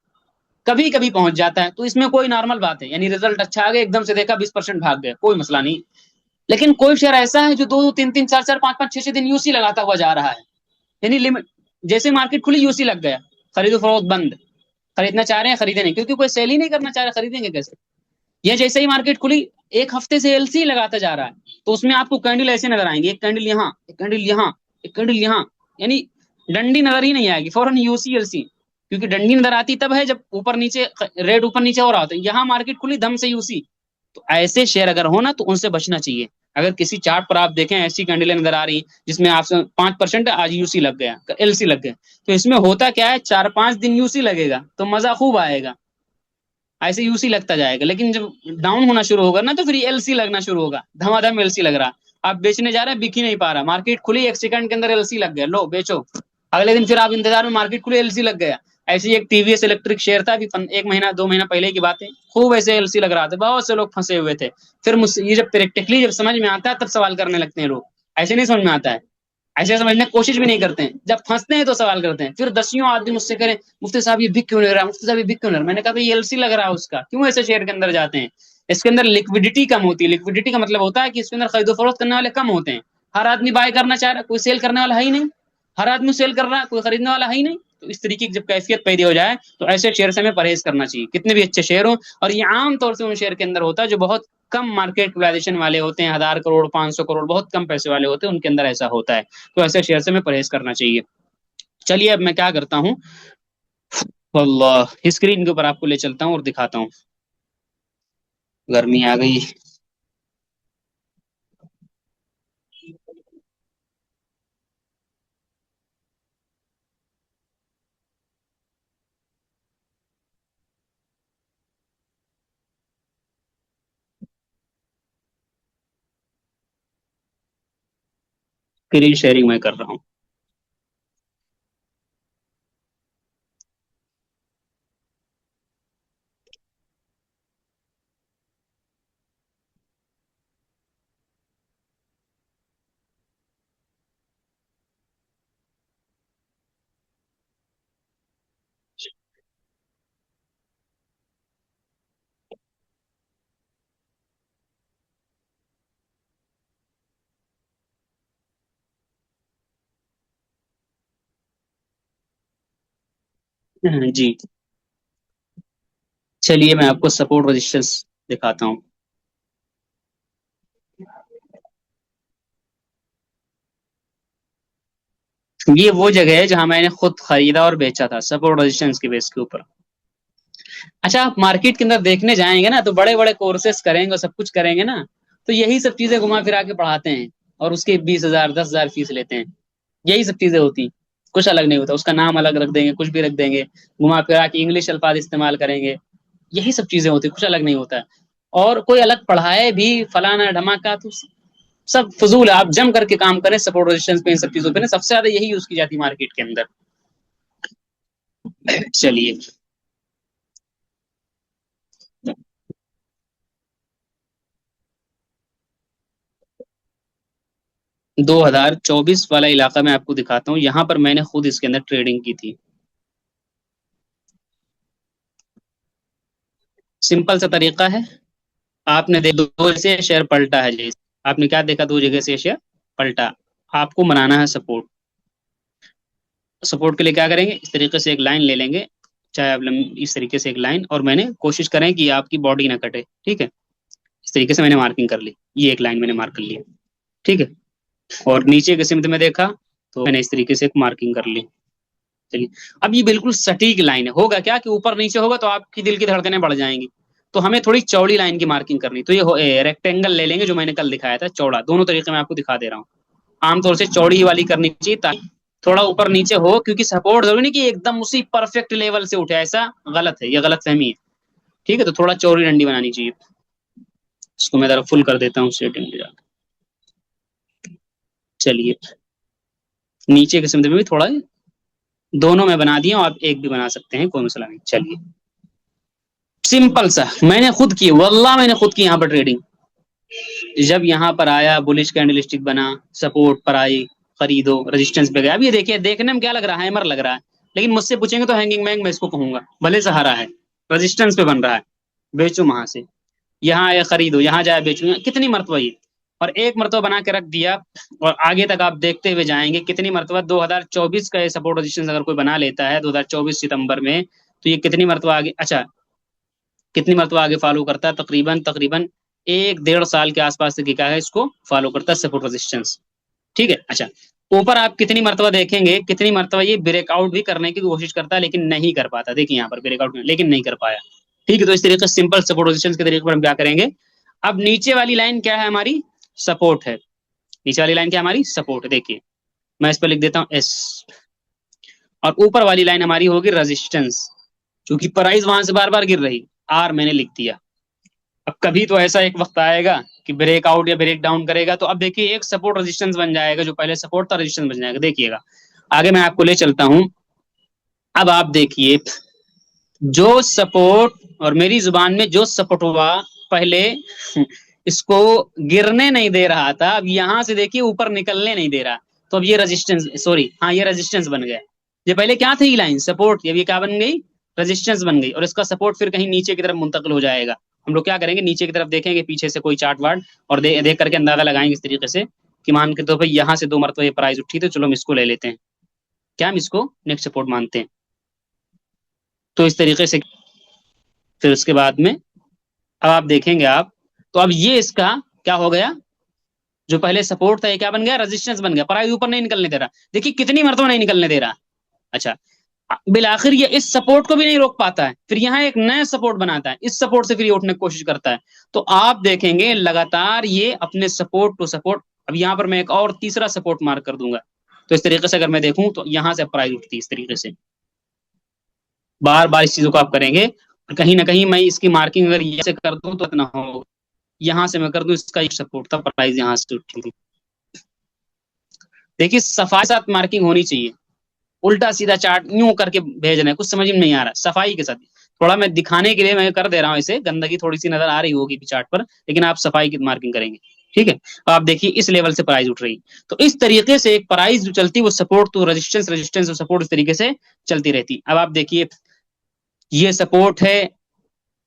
कभी कभी पहुंच जाता है, तो इसमें कोई नॉर्मल बात है। यानी रिजल्ट अच्छा आ गया, एकदम से देखा 20% भाग गए, कोई मसला नहीं। लेकिन कोई शेयर ऐसा है जो दो दो तीन तीन चार चार पांच पांच छह छह दिन यूसी लगाता हुआ जा रहा है, यानी लिमिट, जैसे मार्केट खुली यूसी लग गया, खरीदो फरोख्त बंद, खरीदना चाह रहे हैं खरीदे नहीं, क्योंकि कोई सेल ही नहीं करना चाह रहा, खरीदेंगे कैसे। ये जैसे ही मार्केट खुली, एक हफ्ते से एलसी लगाता जा रहा है, तो उसमें आपको कैंडल ऐसे नजर आएंगे, एक कैंडल यहाँ, एक कैंडल यहाँ, एक कैंडल यहाँ, यानी डंडी नजर ही नहीं आएगी, फौरन यूसी एलसी। क्योंकि डंडी नजर आती तब है जब ऊपर नीचे, रेड ऊपर नीचे हो रहा होता है, यहाँ मार्केट खुली धम से यूसी। तो ऐसे शेयर अगर हो ना, तो उनसे बचना चाहिए। अगर किसी चार्ट पर आप देखें ऐसी कैंडलें नजर आ रही जिसमें आप 5% आज यूसी लग गया, एलसी लग गया, तो इसमें होता क्या है, 4-5 दिन यूसी लगेगा तो मजा खूब आएगा, ऐसे यूसी लगता जाएगा। लेकिन जब डाउन होना शुरू होगा ना, तो फिर एलसी लगना शुरू होगा, धमाधम एलसी लग रहा। आप बेचने जा रहे हैं, बिक ही नहीं पा रहा, मार्केट खुली 1 सेकंड के अंदर एलसी लग गया, लो बेचो। अगले दिन फिर आप इंतजार में, मार्केट खुली एलसी लग गया। ऐसे ही एक टीवीएस इलेक्ट्रिक शेयर था, अभी 1 महीना 2 महीना पहले की बात है, खूब ऐसे एलसी लग रहा था, बहुत से लोग फंसे हुए थे। फिर मुझसे ये जब प्रैक्टिकली जब समझ में आता है, तब सवाल करने लगते हैं लोग, ऐसे नहीं समझ में आता है, ऐसे समझने की कोशिश भी नहीं करते हैं, जब फंसते हैं तो सवाल करते हैं। फिर दसियों आदमी मुझसे करें, मुफ्ती साहब ये बिक क्यों नहीं रहा, मुफ्ती साहब ये बिक क्यों नहीं रहा। मैंने कहा भाई ये एलसी लग रहा है उसका, क्यों ऐसे शेयर के अंदर जाते हैं। इसके अंदर लिक्विडिटी कम होती है, लिक्विडिटी का मतलब होता है कि इसके अंदर खरीदो फरोख्त करने वाले कम होते हैं। हर आदमी बाय करना चाह रहा है, कोई सेल करने वाला है ही नहीं, हर आदमी सेल कर रहा है, कोई खरीदने वाला है ही नहीं। तो इस तरीके की जब कैफियत पैदा हो जाए, तो ऐसे शेयर से हमें परहेज करना चाहिए, कितने भी अच्छे शेयर हो। और ये आम तौर से उन शेयर के अंदर होता है जो बहुत कम मार्केट वैल्यूएशन वाले होते हैं, 1000 करोड़ 500 करोड़, बहुत कम पैसे वाले होते हैं, उनके अंदर ऐसा होता है। तो ऐसे शेयर से हमें परहेज करना चाहिए। चलिए अब मैं क्या करता हूँ, अल्लाह, स्क्रीन के ऊपर आपको ले चलता हूँ और दिखाता हूँ। गर्मी आ गई। स्क्रीन शेयरिंग मैं कर रहा हूँ। जी, चलिए मैं आपको सपोर्ट रेजिस्टेंस दिखाता हूँ। ये वो जगह है जहां मैंने खुद खरीदा और बेचा था, सपोर्ट रेजिस्टेंस के बेस के ऊपर। अच्छा, आप मार्केट के अंदर देखने जाएंगे ना, तो बड़े बड़े कोर्सेस करेंगे और सब कुछ करेंगे ना, तो यही सब चीजें घुमा फिरा के पढ़ाते हैं, और उसके 20,000 10,000 फीस लेते हैं। यही सब चीजें होती, कुछ अलग नहीं होता, उसका नाम अलग रख देंगे, कुछ भी रख देंगे, घुमा फिरा के इंग्लिश अल्फाज इस्तेमाल करेंगे, यही सब चीजें होती, कुछ अलग नहीं होता है। और कोई अलग पढ़ाए भी फलाना धमाका, तो सब फजूल है। आप जम करके काम करें सपोर्ट रेजिस्टेंस पे, इन सब चीजों पे ना, सबसे ज्यादा यही यूज की जाती है मार्केट के अंदर। चलिए, 2024 वाला इलाका मैं आपको दिखाता हूँ, यहाँ पर मैंने खुद इसके अंदर ट्रेडिंग की थी। सिंपल सा तरीका है, आपने दो से शेयर पलटा है, जैसे आपने क्या देखा, दो जगह से शेयर पलटा, आपको बनाना है सपोर्ट। सपोर्ट के लिए क्या करेंगे, इस तरीके से एक लाइन ले लेंगे, चाहे आप इस तरीके से एक लाइन, और मैंने कोशिश करें कि आपकी बॉडी ना कटे, ठीक है। इस तरीके से मैंने मार्किंग कर ली, ये एक लाइन मैंने मार्क कर लिया, ठीक है। और नीचे के सिमत में देखा, तो मैंने इस तरीके से एक मार्किंग कर ली। चलिए, अब ये बिल्कुल सटीक लाइन है, होगा क्या कि ऊपर नीचे होगा तो आपकी दिल की धड़कनें बढ़ जाएंगी। तो हमें थोड़ी चौड़ी लाइन की मार्किंग करनी, तो ये रेक्टेंगल ले लेंगे जो मैंने कल दिखाया था, चौड़ा, दोनों तरीके मैं आपको दिखा दे रहा हूँ। आमतौर से चौड़ी वाली करनी चाहिए, ताकि थोड़ा ऊपर नीचे हो, क्योंकि सपोर्ट जरूरी नहीं कि एकदम उसी परफेक्ट लेवल से उठे, ऐसा गलत है, ये गलत फहमी है, ठीक है। तो थोड़ा चौड़ी डंडी बनानी चाहिए। इसको मैं जरा फुल कर देता हूँ सेटिंग में जाकर। चलिए, नीचे के सिमत में भी थोड़ा, दोनों में बना दिया, आप एक भी बना सकते हैं, कोई मसला नहीं। चलिए, सिंपल सा, मैंने खुद की, वल्लाह मैंने खुद की यहाँ पर ट्रेडिंग। जब यहाँ पर आया बुलिश कैंडलस्टिक बना, सपोर्ट पर आई, खरीदो, रेजिस्टेंस पे गया। अब ये देखिए, देखने में क्या लग रहा है, हैमर लग रहा है, लेकिन मुझसे पूछेंगे तो हैंगिंग मैन मैं इसको कहूंगा, भले सहारा है, रेजिस्टेंस पे बन रहा है। बेचो वहां से, यहाँ आया खरीदो, यहाँ जाए बेचो, कितनी मरतबा ये, और एक मरतबा बना के रख दिया। और आगे तक आप देखते हुए जाएंगे कितनी मरतबा 2024 का ये सपोर्ट रेजिस्टेंस अगर कोई बना लेता है 2024 सितंबर में, तो ये कितनी मरतबा आगे, अच्छा कितनी मरतबा आगे फॉलो करता है, तकरीबन तकरीबन 1 1.5 साल के आसपास तक क्या है, इसको फॉलो करता है सपोर्ट रेजिस्टेंस। ठीक है, अच्छा ऊपर आप कितनी मरतबा देखेंगे, कितनी मरतबा ये ब्रेकआउट भी करने की कोशिश करता है लेकिन नहीं कर पाता। देखिए यहाँ पर ब्रेकआउट लेकिन नहीं कर पाया। ठीक है, तो इस तरीके से सिंपल सपोर्ट रेजिस्टेंस के तरीके पर हम क्या करेंगे। अब नीचे वाली लाइन क्या है हमारी, सपोर्ट है। नीचे वाली लाइन क्या हमारी, सपोर्ट है। देखिए मैं इस पर लिख देता हूँ एस, और ऊपर वाली लाइन हमारी होगी रेजिस्टेंस, क्योंकि प्राइस वहां से बार बार गिर रही, आर मैंने लिख दिया। अब कभी तो ऐसा एक वक्त आएगा कि ब्रेकआउट या ब्रेक डाउन करेगा, तो अब देखिए एक सपोर्ट रेजिस्टेंस बन जाएगा, जो पहले सपोर्ट था रेजिस्टेंस बन जाएगा। देखिएगा आगे मैं आपको ले चलता हूं। अब आप देखिए, जो सपोर्ट, और मेरी जुबान में जो सपोर्ट हुआ पहले इसको गिरने नहीं दे रहा था, अब यहां से देखिए ऊपर निकलने नहीं दे रहा, तो अब ये रेजिस्टेंस, सॉरी हाँ ये रेजिस्टेंस बन गया। ये पहले क्या थी लाइन, सपोर्ट, अब ये क्या बन गई, रेजिस्टेंस बन गई। और इसका सपोर्ट फिर कहीं नीचे की तरफ मुंतकिल हो जाएगा। हम लोग क्या करेंगे, नीचे की तरफ देखेंगे पीछे से कोई चार्ट वार्ट, और देख करके अंदाजा लगाएंगे इस तरीके से कि मान के तो भाई यहाँ से 2 मरतबा ये प्राइस उठी, तो चलो हम इसको ले लेते हैं, क्या हम इसको नेक्स्ट सपोर्ट मानते हैं। तो इस तरीके से फिर उसके बाद में अब आप देखेंगे आप, तो अब ये इसका क्या हो गया, जो पहले सपोर्ट था ये क्या बन गया, रेजिस्टेंस बन गया। प्राइस ऊपर नहीं निकलने दे रहा, देखिए कितनी मरतबा नहीं निकलने दे रहा। अच्छा, बिल आखिर ये इस सपोर्ट को भी नहीं रोक पाता है, फिर यहाँ एक नया सपोर्ट बनाता है, इस सपोर्ट से फिर ये उठने की कोशिश करता है। तो आप देखेंगे लगातार ये अपने सपोर्ट टू सपोर्ट, अब यहाँ पर मैं एक और तीसरा सपोर्ट मार्क कर दूंगा। तो इस तरीके से अगर मैं देखूं तो यहाँ से प्राइस उठती है इस तरीके से, बार बार इस चीजों को आप करेंगे। और कहीं ना कहीं मैं इसकी मार्किंग अगर ये से कर दूं तो इतना होगा, यहाँ से मैं कर दूं, इसका एक सपोर्ट था, प्राइस यहाँ से उठी थी। देखिए सफाई के साथ मार्किंग होनी चाहिए, उल्टा सीधा चार्ट यूं करके भेज रहे हैं, कुछ समझ में नहीं आ रहा। सफाई के साथ, थोड़ा मैं दिखाने के लिए मैं कर दे रहा हूँ इसे, गंदगी थोड़ी सी नजर आ रही होगी चार्ट पर, लेकिन आप सफाई की मार्किंग करेंगे। ठीक है, तो आप देखिए इस लेवल से प्राइस उठ रही, तो इस तरीके से एक प्राइस जो चलती वो सपोर्ट तो रेजिस्टेंस, रेजिस्टेंस और सपोर्ट इस तरीके से चलती रहती। अब आप देखिए ये सपोर्ट है,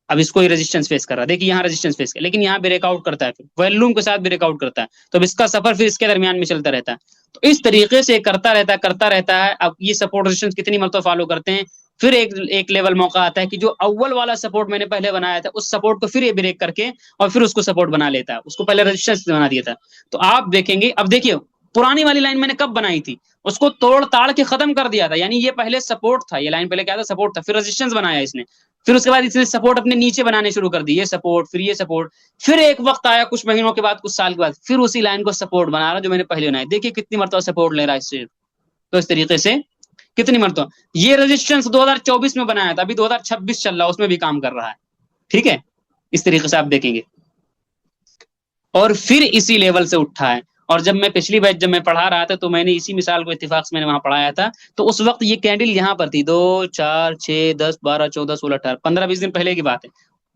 अब इसको ही रेजिस्टेंस फेस कर रहा है, देखिए यहाँ रेजिस्टेंस फेस कर, लेकिन यहाँ ब्रेकआउट करता है, फिर वॉल्यूम के साथ ब्रेकआउट करता है, तो अब इसका सफर फिर इसके दरमियान में चलता रहता है। तो इस तरीके से करता रहता है, करता रहता है। अब ये सपोर्ट रेजिस्टेंस कितनी मरतबा फॉलो करते हैं, फिर एक लेवल मौका आता है कि जो अव्वल वाला सपोर्ट मैंने पहले बनाया था उस सपोर्ट को फिर ये ब्रेक करके और फिर उसको सपोर्ट बना लेता है, उसको पहले रेजिस्टेंस बना दिया था। तो आप देखेंगे, अब देखिए पुरानी वाली लाइन मैंने कब बनाई थी, उसको तोड़ ताड़ के खत्म कर दिया था, यानी ये पहले सपोर्ट था, ये लाइन पहले क्या था, सपोर्ट था, फिर रेजिस्टेंस बनाया इसने, फिर उसके बाद इसने सपोर्ट अपने नीचे बनाने शुरू कर दी, ये सपोर्ट फिर ये सपोर्ट, फिर एक वक्त आया कुछ महीनों के बाद, कुछ साल के बाद, फिर उसी लाइन को सपोर्ट बना रहा जो मैंने पहले बनाया। देखिए कितनी मरतबा सपोर्ट ले रहा है इससे, तो इस तरीके से कितनी मरतबा ये रेजिस्टेंस 2024 में बनाया था, अभी 2026 चल रहा है, उसमें भी काम कर रहा है। ठीक है, इस तरीके से आप देखेंगे, और फिर इसी लेवल से उठा है। और जब मैं पिछली बैच जब मैं पढ़ा रहा था तो मैंने इसी मिसाल को इत्तेफाक से मैंने वहां पढ़ाया था, तो उस वक्त ये कैंडल यहाँ पर थी, 2 4 6 10 12 14 16 18 15 20 दिन पहले की बात है,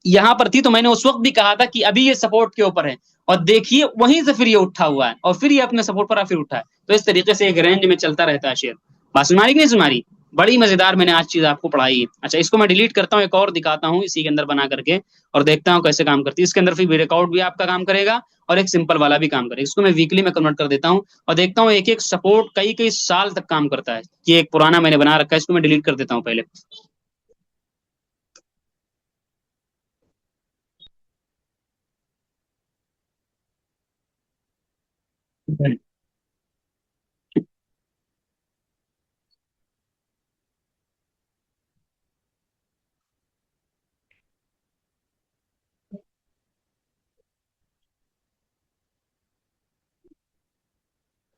यहाँ पर थी। तो मैंने उस वक्त भी कहा था कि अभी ये सपोर्ट के ऊपर है, और देखिए वहीं से फिर ये उठा हुआ है, और फिर ये अपने सपोर्ट पर फिर उठा है। तो इस तरीके से एक रेंज में चलता रहता है शेयर। बात सुनारी कि नहीं सुनारी, बड़ी मजेदार मैंने आज चीज आपको पढ़ाई है। अच्छा इसको मैं डिलीट करता हूँ, एक और दिखाता हूँ इसी के अंदर बना करके, और देखता हूँ कैसे काम करती है। इसके अंदर फिर ब्रेकआउट भी आपका काम करेगा और एक सिंपल वाला भी काम करेगा। इसको मैं वीकली में कन्वर्ट कर देता हूँ और देखता हूँ एक एक सपोर्ट कई कई साल तक काम करता है। ये एक पुराना मैंने बना रखा है, इसको मैं डिलीट कर देता हूँ पहले।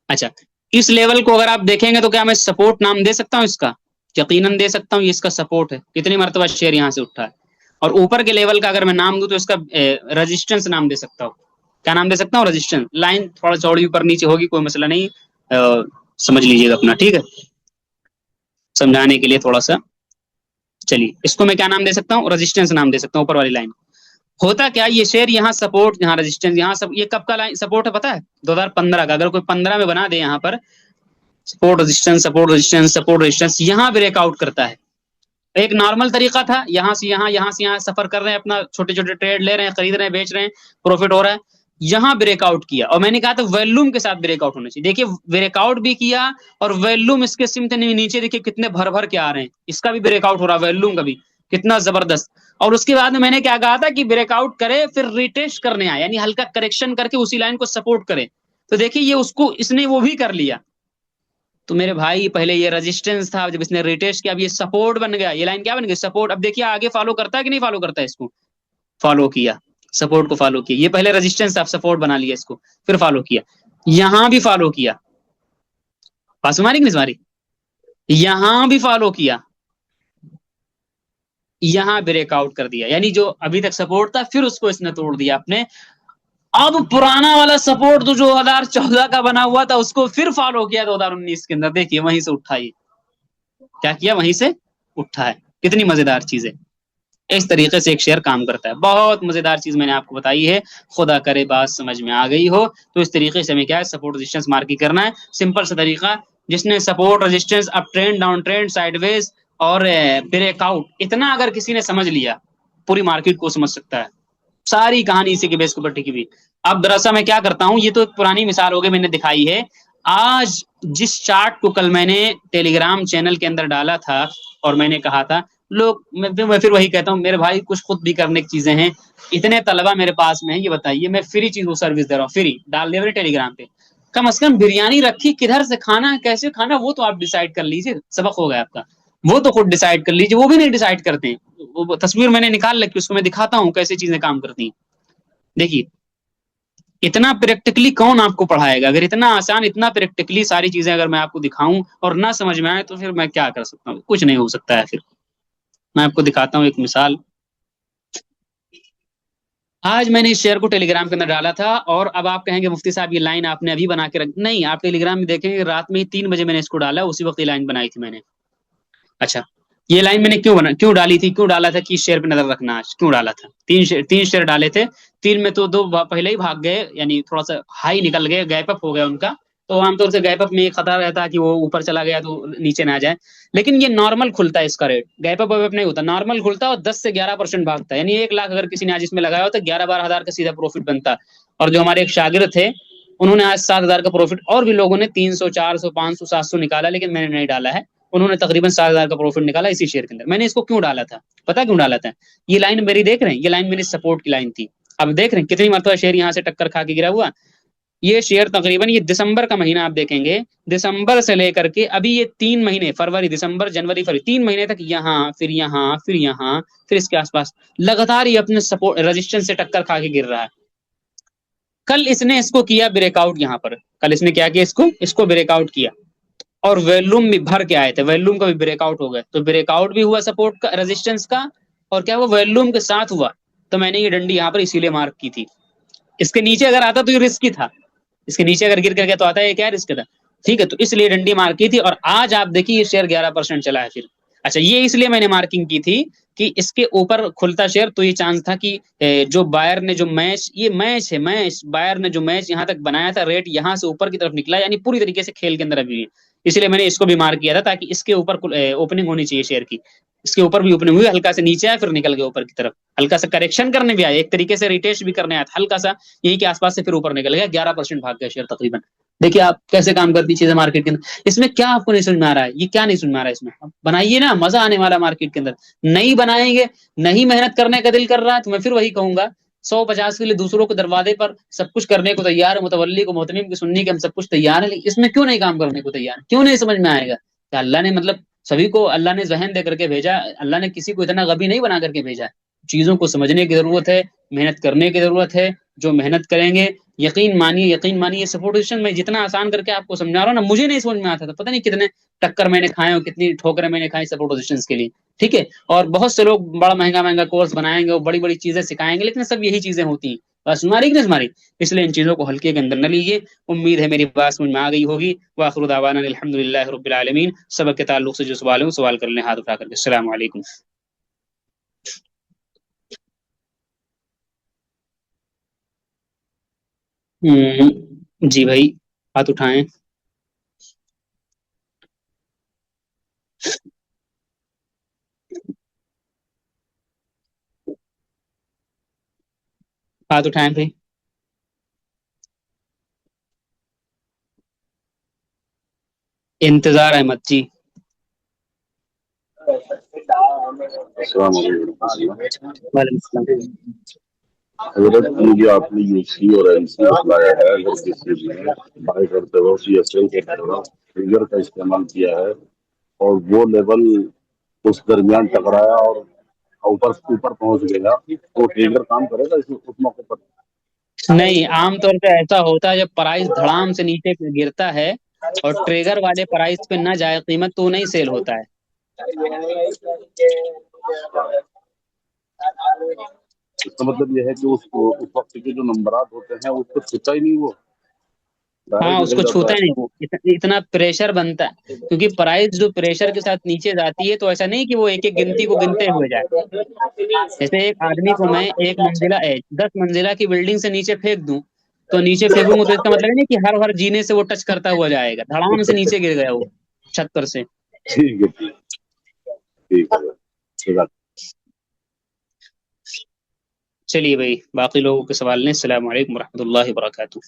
अच्छा, इस लेवल को अगर आप देखेंगे तो क्या मैं सपोर्ट नाम दे सकता हूँ इसका, यकीनन दे सकता हूँ, ये इसका सपोर्ट है। कितनी मरतबा शेयर यहाँ से उठा है। और ऊपर के लेवल का अगर मैं नाम दूं तो इसका रेजिस्टेंस नाम दे सकता हूँ। क्या नाम दे सकता हूँ, रेजिस्टेंस। लाइन थोड़ा चौड़ी ऊपर नीचे होगी, कोई मसला नहीं, समझ लीजिएगा अपना। ठीक है, समझाने के लिए थोड़ा सा, चलिए इसको मैं क्या नाम दे सकता हूँ, रेजिस्टेंस नाम दे सकता हूँ, ऊपर वाली लाइन। होता क्या, ये शेयर यहाँ सपोर्ट, यहाँ रेजिस्टेंस, यहाँ सब, ये कब का लाइन सपोर्ट है पता है, 2015 का। अगर कोई 15 में बना दे यहाँ पर, support resistance, support resistance, support resistance, यहाँ ब्रेकआउट करता है। एक नॉर्मल तरीका था, यहाँ से यहाँ, यहाँ से यहाँ सफर कर रहे हैं, अपना छोटे छोटे ट्रेड ले रहे हैं, खरीद रहे हैं, बेच रहे हैं, प्रॉफिट हो रहा है। यहाँ ब्रेकआउट किया, और मैंने कहा था वॉल्यूम के साथ ब्रेकआउट होना चाहिए। देखिए ब्रेकआउट भी किया, और वॉल्यूम इसके सिमटे नीचे देखिए कितने भर भर के आ रहे हैं, इसका भी ब्रेकआउट हो रहा है, वॉल्यूम का भी कितना जबरदस्त। और उसके बाद में मैंने क्या कहा था कि ब्रेकआउट करे फिर रिटेस्ट करने आए, यानी हल्का करेक्शन करके उसी लाइन को सपोर्ट करे। तो देखिए ये उसको, इसने वो भी कर लिया। तो मेरे भाई पहले ये रेजिस्टेंस था, जब इसने रिटेस्ट किया, अब ये सपोर्ट बन गया, ये लाइन क्या बन गई, सपोर्ट। अब देखिए आगे फॉलो करता है कि नहीं फॉलो करता है इसको, फॉलो किया, सपोर्ट को फॉलो किया। ये पहले रेजिस्टेंस था, सपोर्ट बना लिया इसको, फिर फॉलो किया, यहां भी फॉलो किया, पास मारी कि नहीं मारी, यहां भी फॉलो किया, यहां ब्रेकआउट कर दिया, यानी जो अभी तक सपोर्ट था फिर उसको इसने तोड़ दिया अपने। अब पुराना वाला सपोर्ट तो जो 2014 का बना हुआ था उसको फिर फॉलो किया 2019 के अंदर, देखिए वहीं से उठा, ये क्या किया, वहीं से उठा है। कितनी मजेदार चीज है। इस तरीके से एक शेयर काम करता है, बहुत मजेदार चीज मैंने आपको बताई है। खुदा करे बात समझ में आ गई हो। तो इस तरीके से हमें क्या है, सपोर्ट रेजिस्टेंस मार्किंग करना है, सिंपल सा तरीका। जिसने support resistance, up trend, down trend, sideways और ब्रेकआउट, इतना अगर किसी ने समझ लिया, पूरी मार्केट को समझ सकता है। सारी कहानी इसी के बेस के ऊपर टिकी हुई। अब दरअसल मैं क्या करता हूँ, ये तो एक पुरानी मिसाल हो गई, मैंने दिखाई है। आज जिस चार्ट को कल मैंने टेलीग्राम चैनल के अंदर डाला था, और मैंने कहा था, लोग, मैं फिर वही कहता हूँ मेरे भाई, कुछ खुद भी करने की चीजें हैं। इतने तलबा मेरे पास में है, ये बताइए, मैं फ्री चीज को सर्विस दे रहा हूँ, फ्री डाल दे रहे टेलीग्राम पे। कम से कम बिरयानी रखी, किधर से खाना है, कैसे खाना, वो तो आप डिसाइड कर लीजिए, सबक हो गया आपका। वो तो खुद डिसाइड कर लीजिए, वो भी नहीं डिसाइड करते हैं। वो तस्वीर मैंने निकाल रखी, उसको मैं दिखाता हूँ कैसे चीजें काम करती हैं। देखिए, इतना प्रैक्टिकली कौन आपको पढ़ाएगा, अगर इतना आसान, इतना प्रैक्टिकली सारी चीजें अगर मैं आपको दिखाऊं और ना समझ में आए, तो फिर मैं क्या कर सकता हूँ, कुछ नहीं हो सकता है। फिर मैं आपको दिखाता हूँ एक मिसाल। आज मैंने इस शेयर को टेलीग्राम के अंदर डाला था, और अब आप कहेंगे मुफ्ती साहब ये लाइन आपने अभी बना के रख, नहीं, आप टेलीग्राम में देखेंगे रात में ही 3 बजे मैंने इसको डाला, उसी वक्त ये लाइन बनाई थी मैंने। अच्छा, ये लाइन मैंने क्यों डाली थी, क्यों डाला था कि इस शेयर पे नजर रखना, आज क्यों डाला था। तीन शेयर डाले थे, तीन में तो दो पहले ही भाग गए, यानी थोड़ा सा हाई निकल गए, गैप अप हो गया उनका। तो आमतौर से गैप अप में एक खतरा रहता है कि वो ऊपर चला गया तो नीचे ना आ जाए। लेकिन ये नॉर्मल खुलता है, इसका रेट गैप अप वैप नहीं होता, नॉर्मल खुलता है, और 10 से 11% भागता है, यानी 1 लाख अगर किसी ने आज इसमें लगाया हो तो 11-12 हजार का सीधा प्रॉफिट बनता है। और जो हमारे एक शागिर्द थे, उन्होंने आज 7 हजार का प्रॉफिट, और भी लोगों ने 300, 400, 500, 700 निकाला, लेकिन मैंने नहीं डाला है। उन्होंने तकरीबन 7 हजार का प्रॉफिट निकाला इसी शेयर के अंदर। मैंने इसको क्यों डाला था, पता क्यों डाला था, ये लाइन मेरी देख रहे हैं, ये लाइन मेरी सपोर्ट की लाइन थी। अब देख रहे हैं कितनी मरतबा शेयर यहाँ से टक्कर खा के गिरा हुआ। ये शेयर तकरीबन, ये दिसंबर का महीना आप देखेंगे, दिसंबर से लेकर के अभी ये 3 महीने, फरवरी, दिसंबर, जनवरी, फरवरी, 3 महीने तक यहाँ, फिर यहाँ, फिर यहाँ, फिर इसके आसपास लगातार ये अपने सपोर्ट रेजिस्टेंस से टक्कर खा के गिर रहा है। कल इसने इसको किया ब्रेकआउट, यहाँ पर कल इसने क्या किया, इसको इसको ब्रेकआउट किया, और वॉल्यूम भी भर के आए थे, वॉल्यूम का भी ब्रेकआउट हो गया, तो ब्रेकआउट भी हुआ सपोर्ट का, रेजिस्टेंस का, और क्या हुआ, वॉल्यूम के साथ हुआ। तो मैंने ये डंडी यहाँ पर इसीलिए मार्क की थी। इसके नीचे अगर आता तो ये रिस्की था, इसके नीचे अगर गिर करके तो आता है, ये क्या रिस्क था। ठीक है, तो इसलिए डंडी मार्क की थी, और आज आप देखिए ये शेयर 11% चला है फिर। अच्छा, ये इसलिए मैंने मार्किंग की थी कि इसके ऊपर खुलता शेयर, तो ये चांस था कि जो बायर ने जो मैच, ये मैच है, मैच बायर ने जो मैच यहाँ तक बनाया था, रेट यहाँ से ऊपर की तरफ निकला, यानी पूरी तरीके से खेल के अंदर अभी है। इसलिए मैंने इसको भी मार्क किया था, ताकि इसके ऊपर ओपनिंग होनी चाहिए शेयर की। इसके ऊपर भी ओपनिंग हुई, हल्का से नीचे आया, फिर निकल गया ऊपर की तरफ, हल्का सा करेक्शन करने भी आया, एक तरीके से रिटेस्ट भी करने आया था हल्का सा, यही के आसपास से फिर ऊपर निकल गया, 11% भाग गया शेयर तकरीबन। देखिए आप कैसे काम करती चीजें मार्केट के अंदर। इसमें क्या आपको नहीं समझ में आ रहा है, ये क्या नहीं समझ में आ रहा है, इसमें बनाइए ना, मजा आने वाला मार्केट के अंदर। नहीं बनाएंगे, नहीं मेहनत करने का दिल कर रहा है, तो मैं फिर वही कहूंगा, 150 के लिए दूसरों के दरवाजे पर सब कुछ करने को तैयार है, मुतवल्ली को मोहतमिम की सुन्नी के हम सब कुछ तैयार है, लेकिन इसमें क्यों नहीं काम करने को तैयार, क्यों नहीं समझ में आएगा कि अल्लाह ने, मतलब सभी को अल्लाह ने जहन दे करके भेजा, अल्लाह ने किसी को इतना गबी नहीं बना करके भेजा। चीजों को समझने की जरूरत है, मेहनत करने की जरूरत है। जो मेहनत करेंगे, यकीन मानिए, यकीन मानिए, सपोर्ट पोजीशन में जितना आसान करके आपको समझा रहा हूँ ना, मुझे नहीं समझ में आता था, पता नहीं कितने टक्कर मैंने खाए और कितनी ठोकरें मैंने खाई सपोर्ट पोजीशन के लिए। ठीक है, और बहुत से लोग बड़ा महंगा महंगा कोर्स बनाएंगे और बड़ी बड़ी चीजें सिखाएंगे, लेकिन सब यही चीजें होती हैं, बस सुनारी कि नहीं सुनारी। इसलिए इन चीजों को हल्के के अंदर न लीजिए। उम्मीद है मेरी बात समझ में आ गई होगी। वाखिर दावाना अल्हम्दुलिल्लाहि रब्बिल आलमीन। सबक के ताल्लुक से जो सवाल है, सवाल कर लें हाथ उठा करके। अस्सलाम वालेकुम। जी भाई, हाथ उठाएं। हाथ उठाएं भाई। इंतजार अहमद जी। अस्सलाम वालेकुम। वालेकुम सलाम। हजरत मुझे आपने यूसी और एनसी बताया है, अगर किसी ने बाय करते वक्त या सेल करते वक्त ट्रिगर का इस्तेमाल किया है और वो लेवल उस दरमियान टकराया और ऊपर ऊपर पहुंच गया, तो ट्रिगर काम करेगा इस उस मौके पर? नहीं, आमतौर पे ऐसा होता है जब प्राइस धड़ाम से नीचे गिरता है और ट्रेगर वाले प्राइस पे ना जाए कीमत, तो नहीं सेल होता है। इसका मतलब यह है कि उस वक्त के जो नंबरात होते हैं उसको छूता ही नहीं, वो हाँ, डायरेक्ट निकल उसको जाता छूता ही है। नहीं वो, इतना प्रेशर बनता है। क्योंकि प्राइस जो प्रेशर के साथ नीचे जाती है, तो ऐसा नहीं कि वो एक एक गिनती को गिनते हुए जाए। जैसे एक आदमी को मैं एक मंजिला 10 मंजिला की बिल्डिंग से नीचे फेंक दूं, तो नीचे फेंकूंगा तो इसका मतलब है नहीं कि हर हर जीने से वो टच करता हुआ जाएगा, धड़ाम से नीचे गिर गया वो छत पर से। ठीक है, ठीक। ठीक है, ठीक है। चलिए भाई, बाकी लोगों के सवाल नहीं। अस्सलाम वालेकुम रहमतुल्लाहि व बरकातुहू।